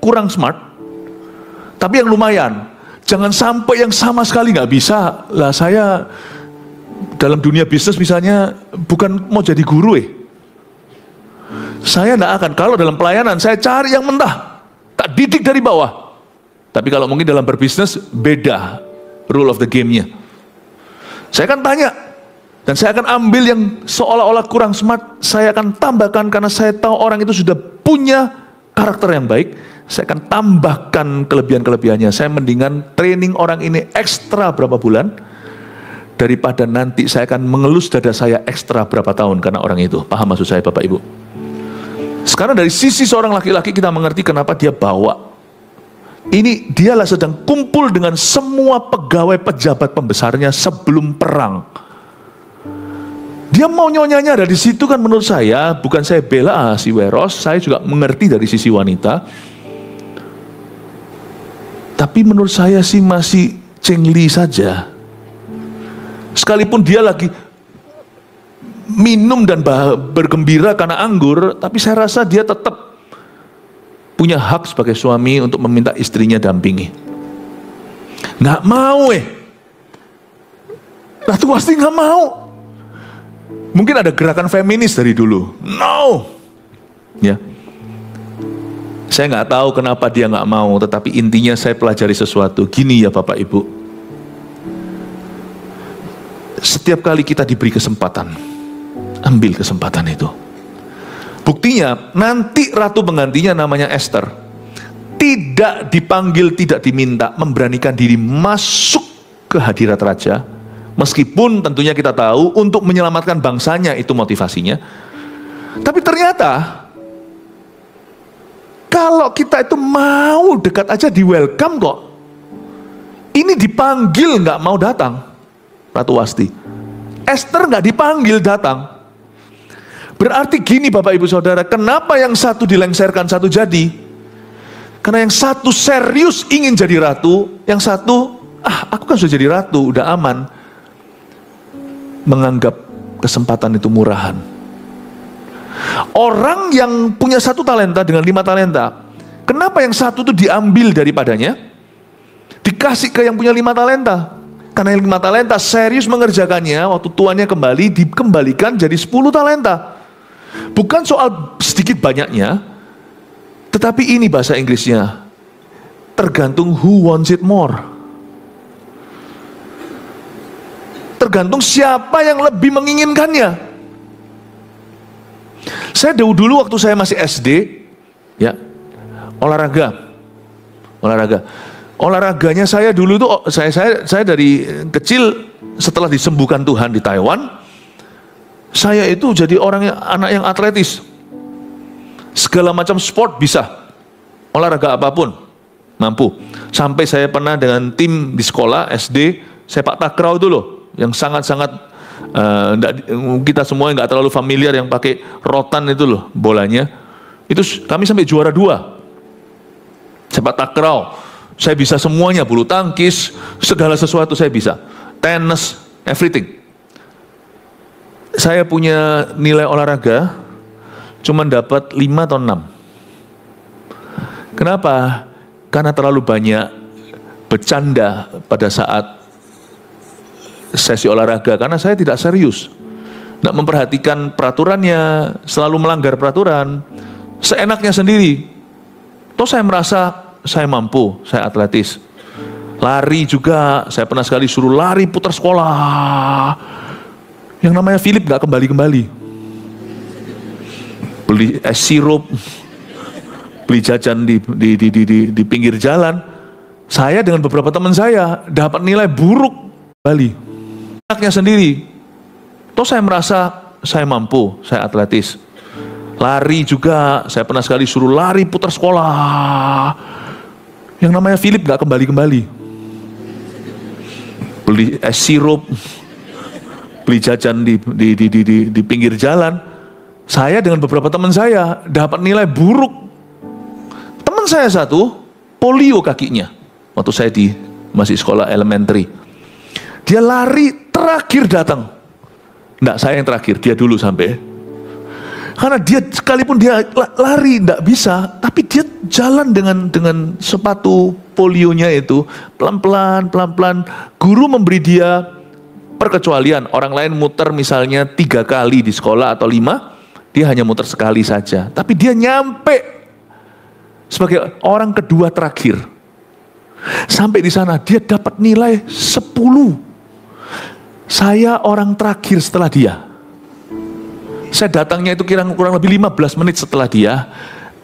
Speaker 1: kurang smart, tapi yang lumayan. Jangan sampai yang sama sekali nggak bisa. Lah saya dalam dunia bisnis misalnya bukan mau jadi guru Saya nggak akan. Kalau dalam pelayanan saya cari yang mentah, tak didik dari bawah. Tapi kalau mungkin dalam berbisnis beda rule of the game-nya. Saya akan tanya dan saya akan ambil yang seolah-olah kurang smart. Saya akan tambahkan karena saya tahu orang itu sudah punya karakter yang baik. Saya akan tambahkan kelebihan-kelebihannya. Saya mendingan training orang ini ekstra berapa bulan daripada nanti saya akan mengelus dada saya ekstra berapa tahun karena orang itu. Paham maksud saya Bapak Ibu? Sekarang dari sisi seorang laki-laki kita mengerti kenapa dia bawa. Ini dialah sedang kumpul dengan semua pegawai pejabat pembesarnya sebelum perang. Dia mau nyonyanya ada di situ kan, menurut saya, bukan saya bela Ahasiweros, saya juga mengerti dari sisi wanita. Tapi menurut saya sih masih cengli saja. Sekalipun dia lagi minum dan bergembira karena anggur, tapi saya rasa dia tetap punya hak sebagai suami untuk meminta istrinya dampingi. Nggak mau Ratu Wasti nggak mau. Mungkin ada gerakan feminis dari dulu. No. Ya. Saya nggak tahu kenapa dia nggak mau, tetapi intinya saya pelajari sesuatu. Gini ya Bapak Ibu. Setiap kali kita diberi kesempatan, ambil kesempatan itu. Buktinya, nanti ratu penggantinya namanya Esther. Tidak dipanggil, tidak diminta, memberanikan diri masuk ke hadirat raja, Meskipun tentunya kita tahu untuk menyelamatkan bangsanya itu motivasinya. Tapi ternyata kalau kita itu mau dekat aja di welcome kok. Ini dipanggil nggak mau datang, Ratu Wasti. Esther nggak dipanggil datang. Berarti gini Bapak Ibu Saudara, kenapa yang satu dilengsarkan satu jadi? Karena yang satu serius ingin jadi ratu, yang satu, aku kan sudah jadi ratu, udah aman. Menganggap kesempatan itu murahan. Orang yang punya 1 talenta dengan 5 talenta, kenapa yang satu itu diambil daripadanya, dikasih ke yang punya 5 talenta? Karena yang 5 talenta serius mengerjakannya, waktu tuannya kembali, dikembalikan jadi 10 talenta. Bukan soal sedikit banyaknya, tetapi ini bahasa Inggrisnya, tergantung who wants it more. Tergantung siapa yang lebih menginginkannya. Saya dulu waktu saya masih SD, ya, olahraganya saya dulu tuh, saya dari kecil setelah disembuhkan Tuhan di Taiwan, saya itu jadi anak yang atletis, segala macam sport bisa, olahraga apapun mampu. Sampai saya pernah dengan tim di sekolah SD sepak takraw itu loh, yang sangat-sangat kita semua nggak terlalu familiar, yang pakai rotan itu loh bolanya. Itu kami sampai juara 2 sepak takraw. Saya bisa semuanya, bulu tangkis, segala sesuatu saya bisa, tenis, everything. Saya punya nilai olahraga cuma dapat 5 atau 6. Kenapa? Karena terlalu banyak bercanda pada saat sesi olahraga, karena saya tidak serius, tidak memperhatikan peraturannya, selalu melanggar peraturan, seenaknya sendiri. Toh saya merasa saya mampu, saya atletis. Lari juga, saya pernah sekali suruh lari putar sekolah. Yang namanya Philip gak kembali-kembali. Beli es sirup, beli jajan di pinggir jalan. Saya dengan beberapa teman saya dapat nilai buruk Bali. Anaknya sendiri. Toh saya merasa saya mampu, saya atletis. Lari juga, saya pernah sekali suruh lari putar sekolah. Yang namanya Philip gak kembali-kembali. Beli es sirup, beli jajan di pinggir jalan. Saya dengan beberapa teman saya dapat nilai buruk. Teman saya satu polio kakinya waktu saya masih sekolah elementary. Dia lari terakhir datang. Enggak, saya yang terakhir, dia dulu sampai. Karena dia sekalipun dia lari enggak bisa, tapi dia jalan dengan sepatu polionya itu pelan-pelan. Guru memberi dia perkecualian. Orang lain muter misalnya 3 kali di sekolah atau 5, dia hanya muter sekali saja. Tapi dia nyampe sebagai orang kedua terakhir. Sampai di sana dia dapat nilai 10. Saya orang terakhir setelah dia. Saya datangnya itu kurang lebih 15 menit setelah dia,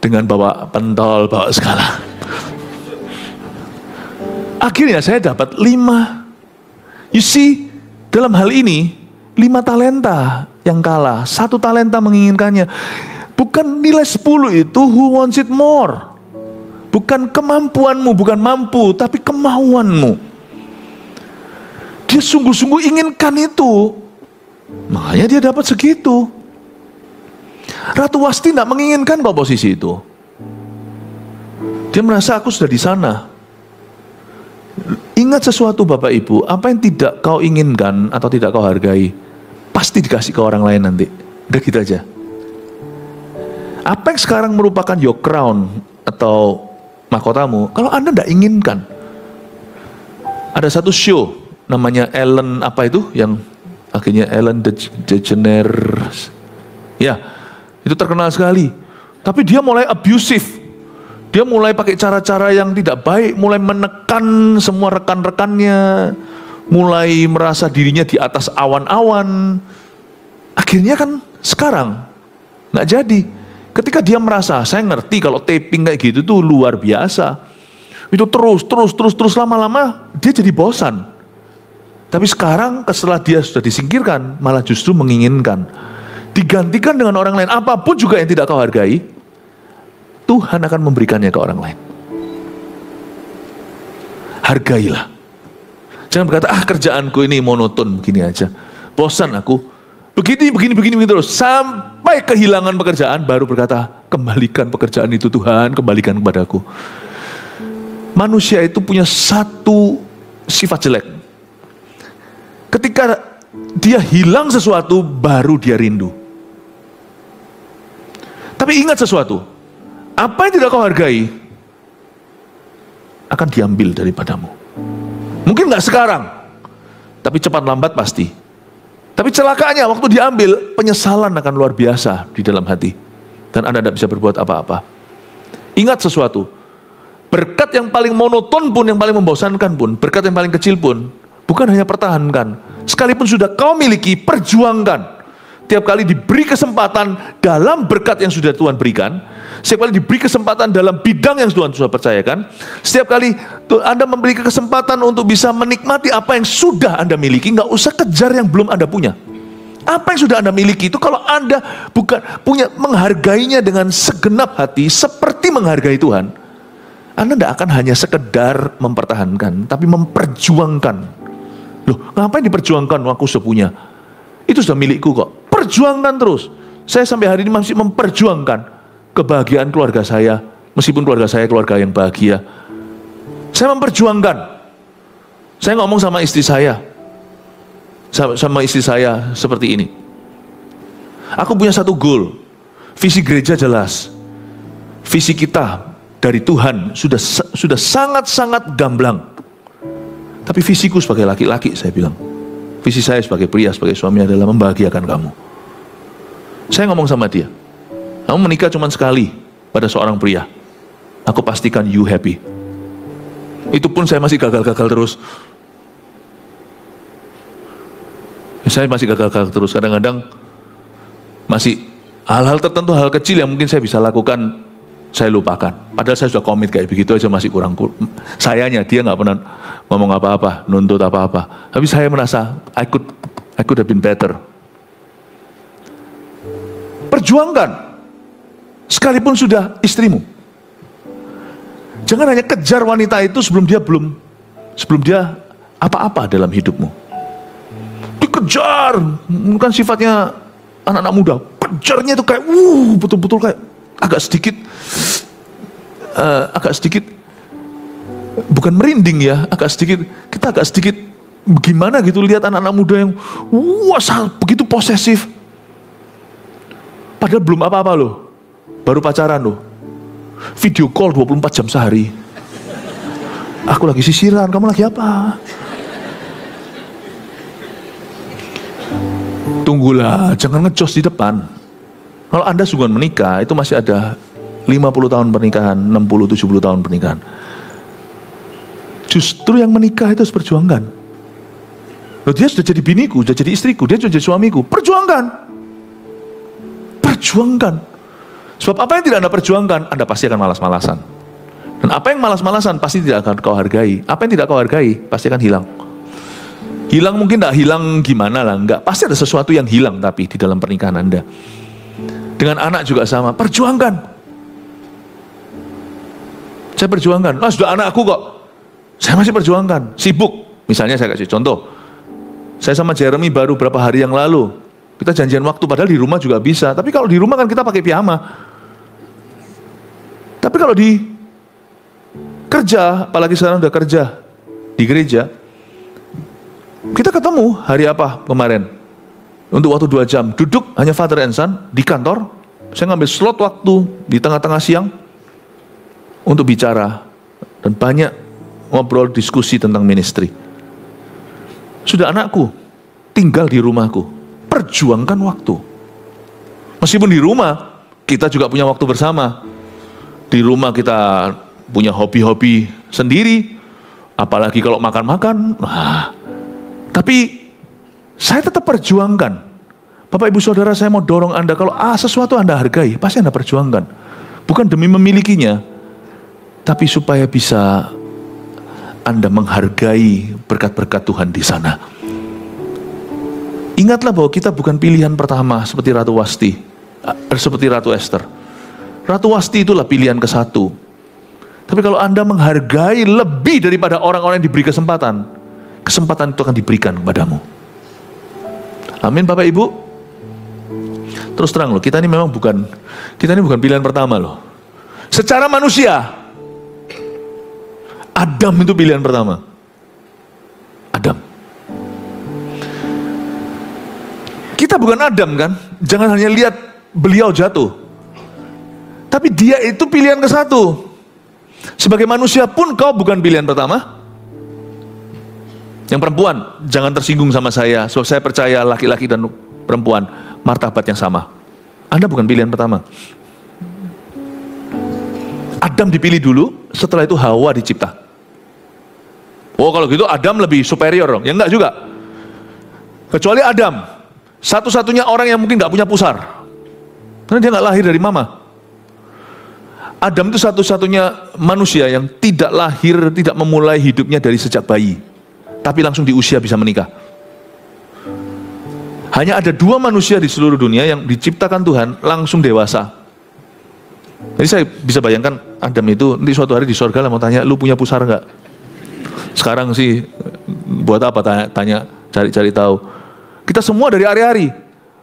Speaker 1: dengan bawa pentol, bawa segala. Akhirnya saya dapat 5. You see, dalam hal ini 5 talenta yang kalah, 1 talenta menginginkannya. Bukan nilai 10 itu who wants it more. Bukan kemampuanmu, bukan mampu, tapi kemauanmu. Dia sungguh-sungguh inginkan itu, makanya dia dapat segitu. Ratu Wasti tidak menginginkan kok posisi itu. Dia merasa aku sudah di sana. Ingat sesuatu Bapak Ibu, apa yang tidak kau inginkan atau tidak kau hargai, pasti dikasih ke orang lain nanti. Udah gitu aja. Apa yang sekarang merupakan your crown atau mahkotamu, kalau Anda tidak inginkan. Ada satu show namanya Ellen apa itu, yang akhirnya Ellen DeGeneres, ya, itu terkenal sekali. Tapi dia mulai abusive, dia mulai pakai cara-cara yang tidak baik, mulai menekan semua rekan-rekannya, mulai merasa dirinya di atas awan-awan. Akhirnya kan sekarang nggak jadi. Ketika dia merasa, saya ngerti kalau taping kayak gitu tuh luar biasa, itu terus lama-lama dia jadi bosan. Tapi sekarang setelah dia sudah disingkirkan, malah justru menginginkan digantikan dengan orang lain, apapun juga yang tidak kau hargai, Tuhan akan memberikannya ke orang lain. Hargailah. Jangan berkata, kerjaanku ini monoton begini aja, bosan aku, begini terus, sampai kehilangan pekerjaan, baru berkata, kembalikan pekerjaan itu Tuhan, kembalikan kepadaku. Manusia itu punya satu sifat jelek. Ketika dia hilang sesuatu, baru dia rindu. Tapi ingat sesuatu, apa yang tidak kau hargai, akan diambil daripadamu. Mungkin nggak sekarang, tapi cepat lambat pasti. Tapi celakanya, waktu diambil, penyesalan akan luar biasa di dalam hati. Dan Anda tidak bisa berbuat apa-apa. Ingat sesuatu, berkat yang paling monoton pun, yang paling membosankan pun, berkat yang paling kecil pun, bukan hanya pertahankan, sekalipun sudah kau miliki, perjuangkan. Tiap kali diberi kesempatan dalam berkat yang sudah Tuhan berikan, setiap kali diberi kesempatan dalam bidang yang Tuhan sudah percayakan, setiap kali Anda memberi kesempatan untuk bisa menikmati apa yang sudah Anda miliki, nggak usah kejar yang belum Anda punya. Apa yang sudah Anda miliki itu, kalau Anda bukan punya menghargainya dengan segenap hati, seperti menghargai Tuhan, Anda tidak akan hanya sekedar mempertahankan, tapi memperjuangkan. Loh, ngapain diperjuangkan? Aku sudah punya. Itu sudah milikku kok. Perjuangkan terus. Saya sampai hari ini masih memperjuangkan kebahagiaan keluarga saya, meskipun keluarga saya keluarga yang bahagia. Saya memperjuangkan. Saya ngomong sama istri saya, seperti ini. Aku punya satu goal. Visi gereja jelas. Visi kita dari Tuhan sudah sangat-sangat gamblang. Tapi visiku sebagai laki-laki, saya bilang, visi saya sebagai pria, sebagai suami adalah membahagiakan kamu. Saya ngomong sama dia, kamu menikah cuma sekali pada seorang pria, aku pastikan you happy. Itu pun saya masih gagal-gagal terus. Saya masih gagal-gagal terus. Kadang-kadang masih hal-hal tertentu, hal kecil yang mungkin saya bisa lakukan, saya lupakan. Padahal saya sudah komit kayak begitu aja masih kurang. Sayanya dia nggak pernah ngomong apa-apa, nuntut apa-apa. Tapi saya merasa I could have been better. Perjuangkan, sekalipun sudah istrimu. Jangan hanya kejar wanita itu sebelum dia apa-apa dalam hidupmu. Dikejar, bukan sifatnya anak-anak muda. Kejarnya itu kayak, betul-betul kayak agak sedikit bukan merinding ya, kita agak sedikit gimana gitu lihat anak-anak muda yang begitu posesif, padahal belum apa-apa loh, baru pacaran loh, video call 24 jam sehari, aku lagi sisiran, kamu lagi apa? Tunggulah, jangan ngejos di depan. Kalau Anda sungguhan menikah, itu masih ada 50 tahun pernikahan, 60-70 tahun pernikahan. Justru yang menikah itu harus perjuangkan. Loh, dia sudah jadi biniku, sudah jadi istriku, dia sudah jadi suamiku. Perjuangkan. Perjuangkan. Sebab apa yang tidak Anda perjuangkan, Anda pasti akan malas-malasan. Dan apa yang malas-malasan pasti tidak akan kau hargai. Apa yang tidak kau hargai pasti akan hilang. Hilang mungkin tidak hilang gimana lah, enggak. Pasti ada sesuatu yang hilang tapi di dalam pernikahan Anda. Dengan anak juga sama, perjuangkan. Saya perjuangkan, sudah anakku kok. Saya masih perjuangkan, sibuk. Misalnya saya kasih contoh. Saya sama Jeremy baru berapa hari yang lalu. Kita janjian waktu, padahal di rumah juga bisa. Tapi kalau di rumah kan kita pakai piyama. Tapi kalau di kerja, apalagi sekarang udah kerja di gereja, kita ketemu hari apa kemarin? Untuk waktu 2 jam, duduk hanya father and son di kantor. Saya ngambil slot waktu di tengah-tengah siang untuk bicara dan banyak ngobrol diskusi tentang ministry. Sudah anakku tinggal di rumahku, perjuangkan waktu. Meskipun di rumah kita juga punya waktu bersama. Di rumah kita punya hobi-hobi sendiri, apalagi kalau makan-makan. Tapi saya tetap perjuangkan. Bapak Ibu Saudara, saya mau dorong Anda, kalau sesuatu Anda hargai, pasti Anda perjuangkan. Bukan demi memilikinya, tapi supaya bisa Anda menghargai berkat-berkat Tuhan di sana. Ingatlah bahwa kita bukan pilihan pertama seperti Ratu Wasti, seperti Ratu Esther. Ratu Wasti itulah pilihan ke-1. Tapi kalau Anda menghargai lebih daripada orang-orang yang diberi kesempatan, kesempatan itu akan diberikan kepadamu. Amin Bapak Ibu. Terus terang loh, kita ini bukan pilihan pertama loh. Secara manusia, Adam itu pilihan pertama. Adam. Kita bukan Adam kan? Jangan hanya lihat beliau jatuh. Tapi dia itu pilihan ke-1. Sebagai manusia pun kau bukan pilihan pertama. Yang perempuan, jangan tersinggung sama saya. Sebab saya percaya laki-laki dan perempuan martabat yang sama. Anda bukan pilihan pertama. Adam dipilih dulu, setelah itu Hawa dicipta. Oh kalau gitu Adam lebih superior dong. Ya enggak juga. Kecuali Adam, satu-satunya orang yang mungkin gak punya pusar. Karena dia gak lahir dari mama. Adam itu satu-satunya manusia yang tidak lahir, tidak memulai hidupnya dari sejak bayi. Tapi langsung di usia bisa menikah. Hanya ada 2 manusia di seluruh dunia yang diciptakan Tuhan langsung dewasa. Jadi saya bisa bayangkan Adam itu nanti suatu hari di surga lah mau tanya, lu punya pusar gak? Sekarang sih buat apa tanya cari-cari tahu. Kita semua dari hari-hari.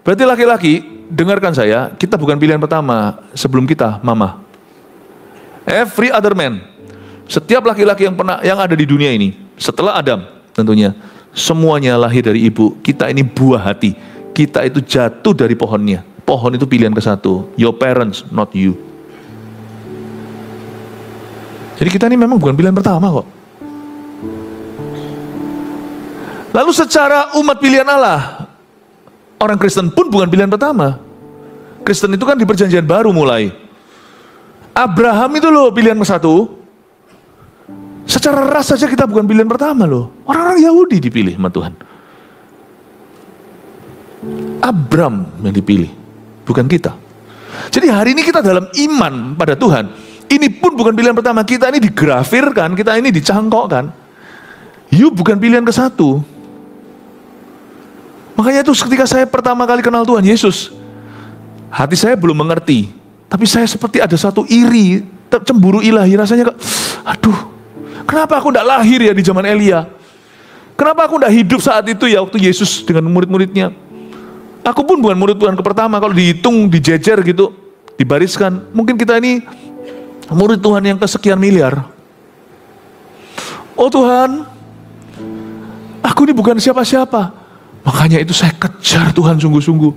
Speaker 1: Berarti laki-laki, dengarkan saya, kita bukan pilihan pertama sebelum kita mama. Every other man, setiap laki-laki yang ada di dunia ini, setelah Adam tentunya, semuanya lahir dari ibu. Kita ini buah hati. Kita itu jatuh dari pohonnya. Pohon itu pilihan ke-1. Your parents, not you. Jadi kita ini memang bukan pilihan pertama kok. Lalu secara umat pilihan Allah, orang Kristen pun bukan pilihan pertama. Kristen itu kan di perjanjian baru mulai. Abraham itu loh pilihan ke-1. Secara ras saja kita bukan pilihan pertama loh. Orang-orang Yahudi dipilih sama Tuhan. Abram yang dipilih, bukan kita. Jadi hari ini kita dalam iman pada Tuhan. Ini pun bukan pilihan pertama. Kita ini digrafirkan, kita ini dicangkokkan. You bukan pilihan ke-1. Makanya itu ketika saya pertama kali kenal Tuhan Yesus, hati saya belum mengerti. Tapi saya seperti ada satu iri, cemburu ilahi. Rasanya, aduh, kenapa aku tidak lahir ya di zaman Elia? Kenapa aku tidak hidup saat itu ya waktu Yesus dengan murid-muridnya? Aku pun bukan murid Tuhan pertama. Kalau dihitung, dijejer gitu, dibariskan, mungkin kita ini murid Tuhan yang kesekian miliar. Oh Tuhan, aku ini bukan siapa-siapa. Makanya itu saya kejar Tuhan sungguh-sungguh.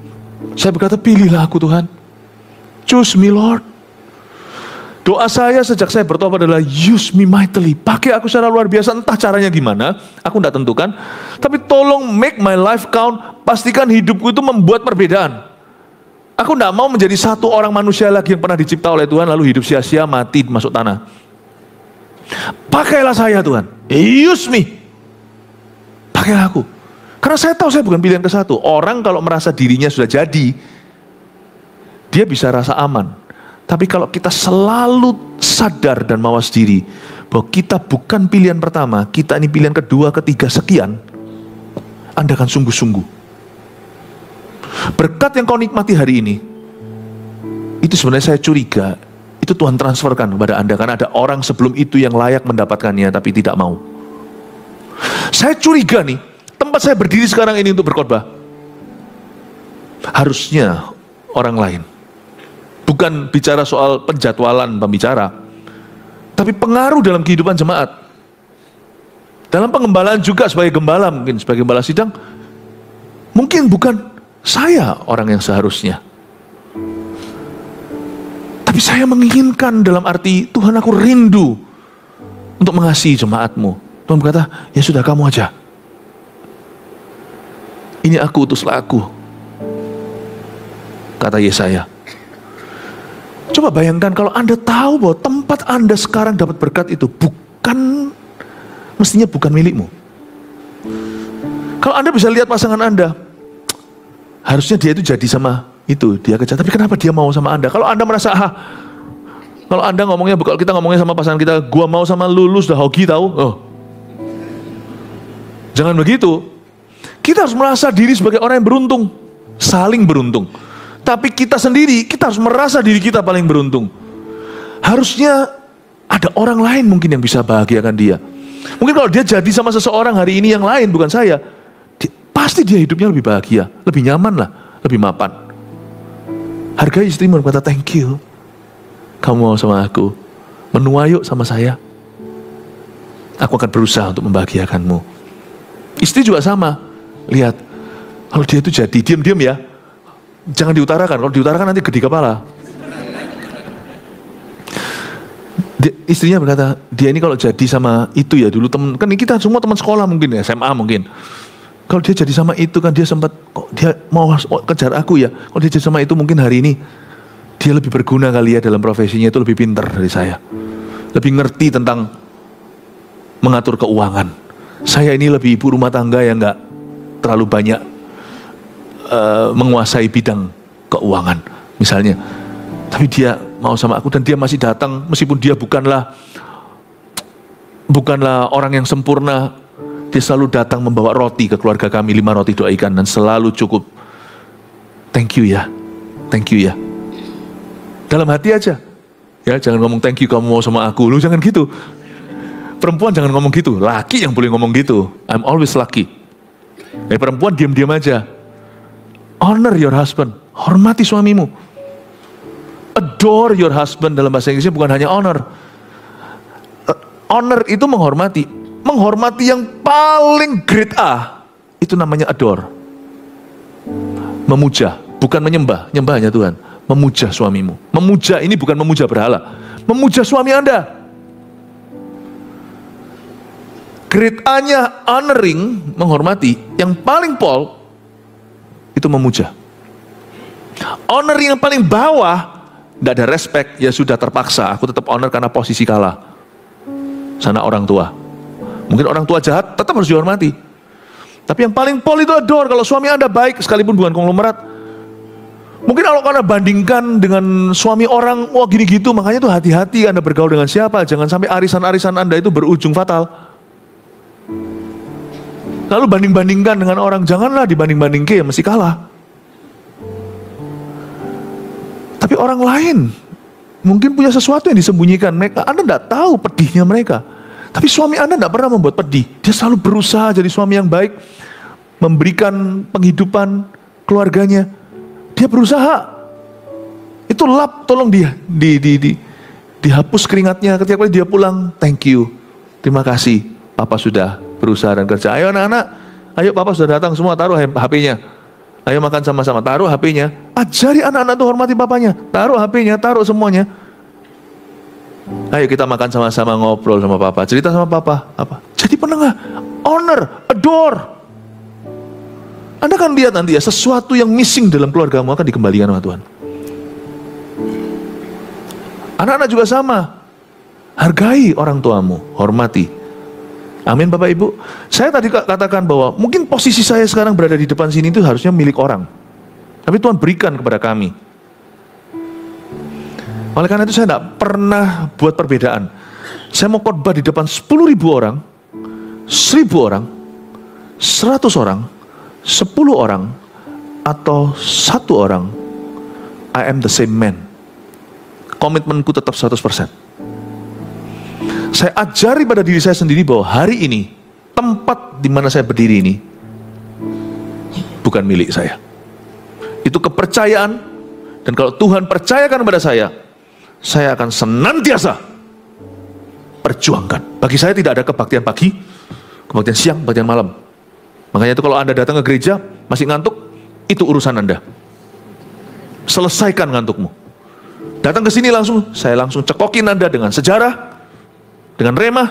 Speaker 1: Saya berkata, pilihlah aku Tuhan. Choose me Lord. Doa saya sejak saya bertobat adalah use me mightily. Pakai aku secara luar biasa, entah caranya gimana, aku tidak tentukan. Tapi tolong make my life count. Pastikan hidupku itu membuat perbedaan. Aku tidak mau menjadi satu orang manusia lagi yang pernah dicipta oleh Tuhan lalu hidup sia-sia, mati masuk tanah. Pakailah saya Tuhan. Use me. Pakailah aku. Karena saya tahu saya bukan pilihan ke-1. Orang kalau merasa dirinya sudah jadi, dia bisa rasa aman. Tapi kalau kita selalu sadar dan mawas diri bahwa kita bukan pilihan pertama, kita ini pilihan kedua, ketiga, sekian, Anda akan sungguh-sungguh. Berkat yang kau nikmati hari ini, itu sebenarnya saya curiga, itu Tuhan transferkan kepada Anda. Karena ada orang sebelum itu yang layak mendapatkannya, tapi tidak mau. Saya curiga nih, tempat saya berdiri sekarang ini untuk berkhotbah, harusnya orang lain. Bukan bicara soal penjadwalan pembicara, tapi pengaruh dalam kehidupan jemaat. Dalam pengembalaan juga sebagai gembala, mungkin sebagai gembala sidang, mungkin bukan saya orang yang seharusnya. Tapi saya menginginkan dalam arti, Tuhan aku rindu untuk mengasihi jemaatmu. Tuhan berkata, ya sudah kamu aja. Ini aku, utuslah aku. Kata Yesaya. Coba bayangkan kalau Anda tahu bahwa tempat Anda sekarang dapat berkat itu mestinya bukan milikmu. Kalau Anda bisa lihat pasangan Anda, harusnya dia itu jadi sama itu, dia kerja. Tapi kenapa dia mau sama Anda? Kalau Anda merasa, kalau Anda ngomongnya, kalau kita ngomongnya sama pasangan kita, gua mau sama lu sudah hoki tahu. Oh, jangan begitu. Kita harus merasa diri sebagai orang yang beruntung, saling beruntung. Tapi kita sendiri, kita harus merasa diri kita paling beruntung. Harusnya ada orang lain mungkin yang bisa bahagiakan dia. Mungkin kalau dia jadi sama seseorang hari ini yang lain, bukan saya, pasti dia hidupnya lebih bahagia, lebih nyaman lah, lebih mapan. Hargai istrimu dan kata thank you. Kamu mau sama aku, menua yuk sama saya. Aku akan berusaha untuk membahagiakanmu. Istri juga sama. Lihat, kalau dia itu jadi, diam-diam ya. Jangan diutarakan, kalau diutarakan nanti gede kepala. Istrinya berkata, dia ini kalau jadi sama itu ya dulu teman, kan kita semua teman sekolah mungkin ya, SMA mungkin. Kalau dia jadi sama itu kan dia sempat, kok dia mau kejar aku ya. Kalau dia jadi sama itu mungkin hari ini dia lebih berguna kali ya dalam profesinya, itu lebih pintar dari saya. Lebih ngerti tentang mengatur keuangan. Saya ini lebih ibu rumah tangga yang nggak terlalu banyak menguasai bidang keuangan misalnya. Tapi dia mau sama aku dan dia masih datang meskipun dia bukanlah orang yang sempurna. Dia selalu datang membawa roti ke keluarga kami, 5 roti dua ikan dan selalu cukup. Thank you ya, thank you ya. Dalam hati aja, ya jangan ngomong thank you kamu mau sama aku, lu jangan gitu. Perempuan jangan ngomong gitu, laki yang boleh ngomong gitu. I'm always lucky. Perempuan diam-diam aja. Honor your husband, hormati suamimu. Adore your husband dalam bahasa Inggrisnya bukan hanya honor. Honor itu menghormati. Menghormati yang paling grade A, itu namanya adore. Memuja, bukan menyembah, nyembah hanya Tuhan. Memuja suamimu. Memuja ini bukan memuja berhala. Memuja suami Anda. Grade A-nya honoring, menghormati. Yang paling pol, itu memuja. Honoring yang paling bawah, tidak ada respect, ya sudah terpaksa. Aku tetap honor karena posisi kalah. Sana orang tua. Mungkin orang tua jahat, tetap harus dihormati. Tapi yang paling pol itu adore. Kalau suami Anda baik, sekalipun bukan konglomerat. Mungkin kalau Anda bandingkan dengan suami orang, wah gini gitu, makanya tuh hati-hati Anda bergaul dengan siapa. Jangan sampai arisan-arisan Anda itu berujung fatal. Lalu banding-bandingkan dengan orang, janganlah dibanding-bandingkan, ya mesti kalah. Tapi orang lain mungkin punya sesuatu yang disembunyikan. Anda tidak tahu pedihnya mereka. Tapi suami Anda tidak pernah membuat pedih. Dia selalu berusaha jadi suami yang baik, memberikan penghidupan keluarganya. Dia berusaha. Itu lap, tolong dihapus keringatnya ketika dia pulang. Thank you, terima kasih. Papa sudah berusaha dan kerja. Ayo anak-anak, ayo papa sudah datang semua, taruh HP-nya. Ayo makan sama-sama, taruh HP-nya. Ajari anak-anak itu hormati papanya. Taruh HP-nya, taruh semuanya. Ayo kita makan sama-sama, ngobrol sama papa, cerita sama papa. Apa? Jadi penengah, honor, adore. Anda akan lihat nanti ya, sesuatu yang missing dalam keluargamu akan dikembalikan sama Tuhan. Anak-anak juga sama. Hargai orang tuamu, hormati. Amin Bapak Ibu. Saya tadi katakan bahwa mungkin posisi saya sekarang berada di depan sini itu harusnya milik orang. Tapi Tuhan berikan kepada kami. Oleh karena itu saya tidak pernah buat perbedaan. Saya mau khotbah di depan 10.000 orang, 1.000 orang, 100 orang, 10 orang, atau 1 orang. I am the same man. Komitmenku tetap 100%. Saya ajari pada diri saya sendiri bahwa hari ini, tempat di mana saya berdiri ini, bukan milik saya. Itu kepercayaan, dan kalau Tuhan percayakan kepada saya akan senantiasa perjuangkan. Bagi saya tidak ada kebaktian pagi, kebaktian siang, kebaktian malam. Makanya itu kalau Anda datang ke gereja, masih ngantuk, itu urusan Anda. Selesaikan ngantukmu. Datang ke sini langsung, saya langsung cekokin Anda dengan sejarah, dengan remah,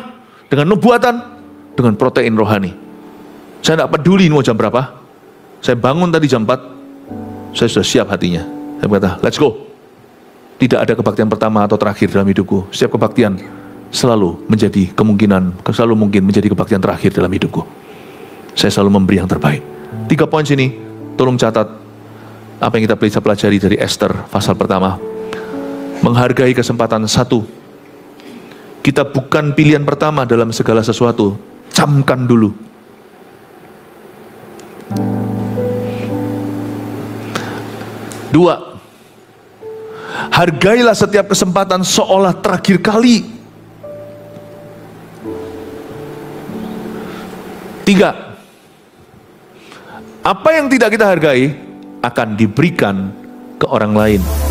Speaker 1: dengan nubuatan, dengan protein rohani. Saya tidak peduli mau jam berapa. Saya bangun tadi jam 4, saya sudah siap hatinya. Saya berkata, let's go. Tidak ada kebaktian pertama atau terakhir dalam hidupku. Setiap kebaktian selalu menjadi kemungkinan, selalu mungkin menjadi kebaktian terakhir dalam hidupku. Saya selalu memberi yang terbaik. 3 poin sini, tolong catat apa yang kita bisa pelajari dari Esther pasal pertama. Menghargai kesempatan. 1, kita bukan pilihan pertama dalam segala sesuatu. Camkan dulu. Dua, hargailah setiap kesempatan seolah terakhir kali. Tiga, apa yang tidak kita hargai akan diberikan ke orang lain.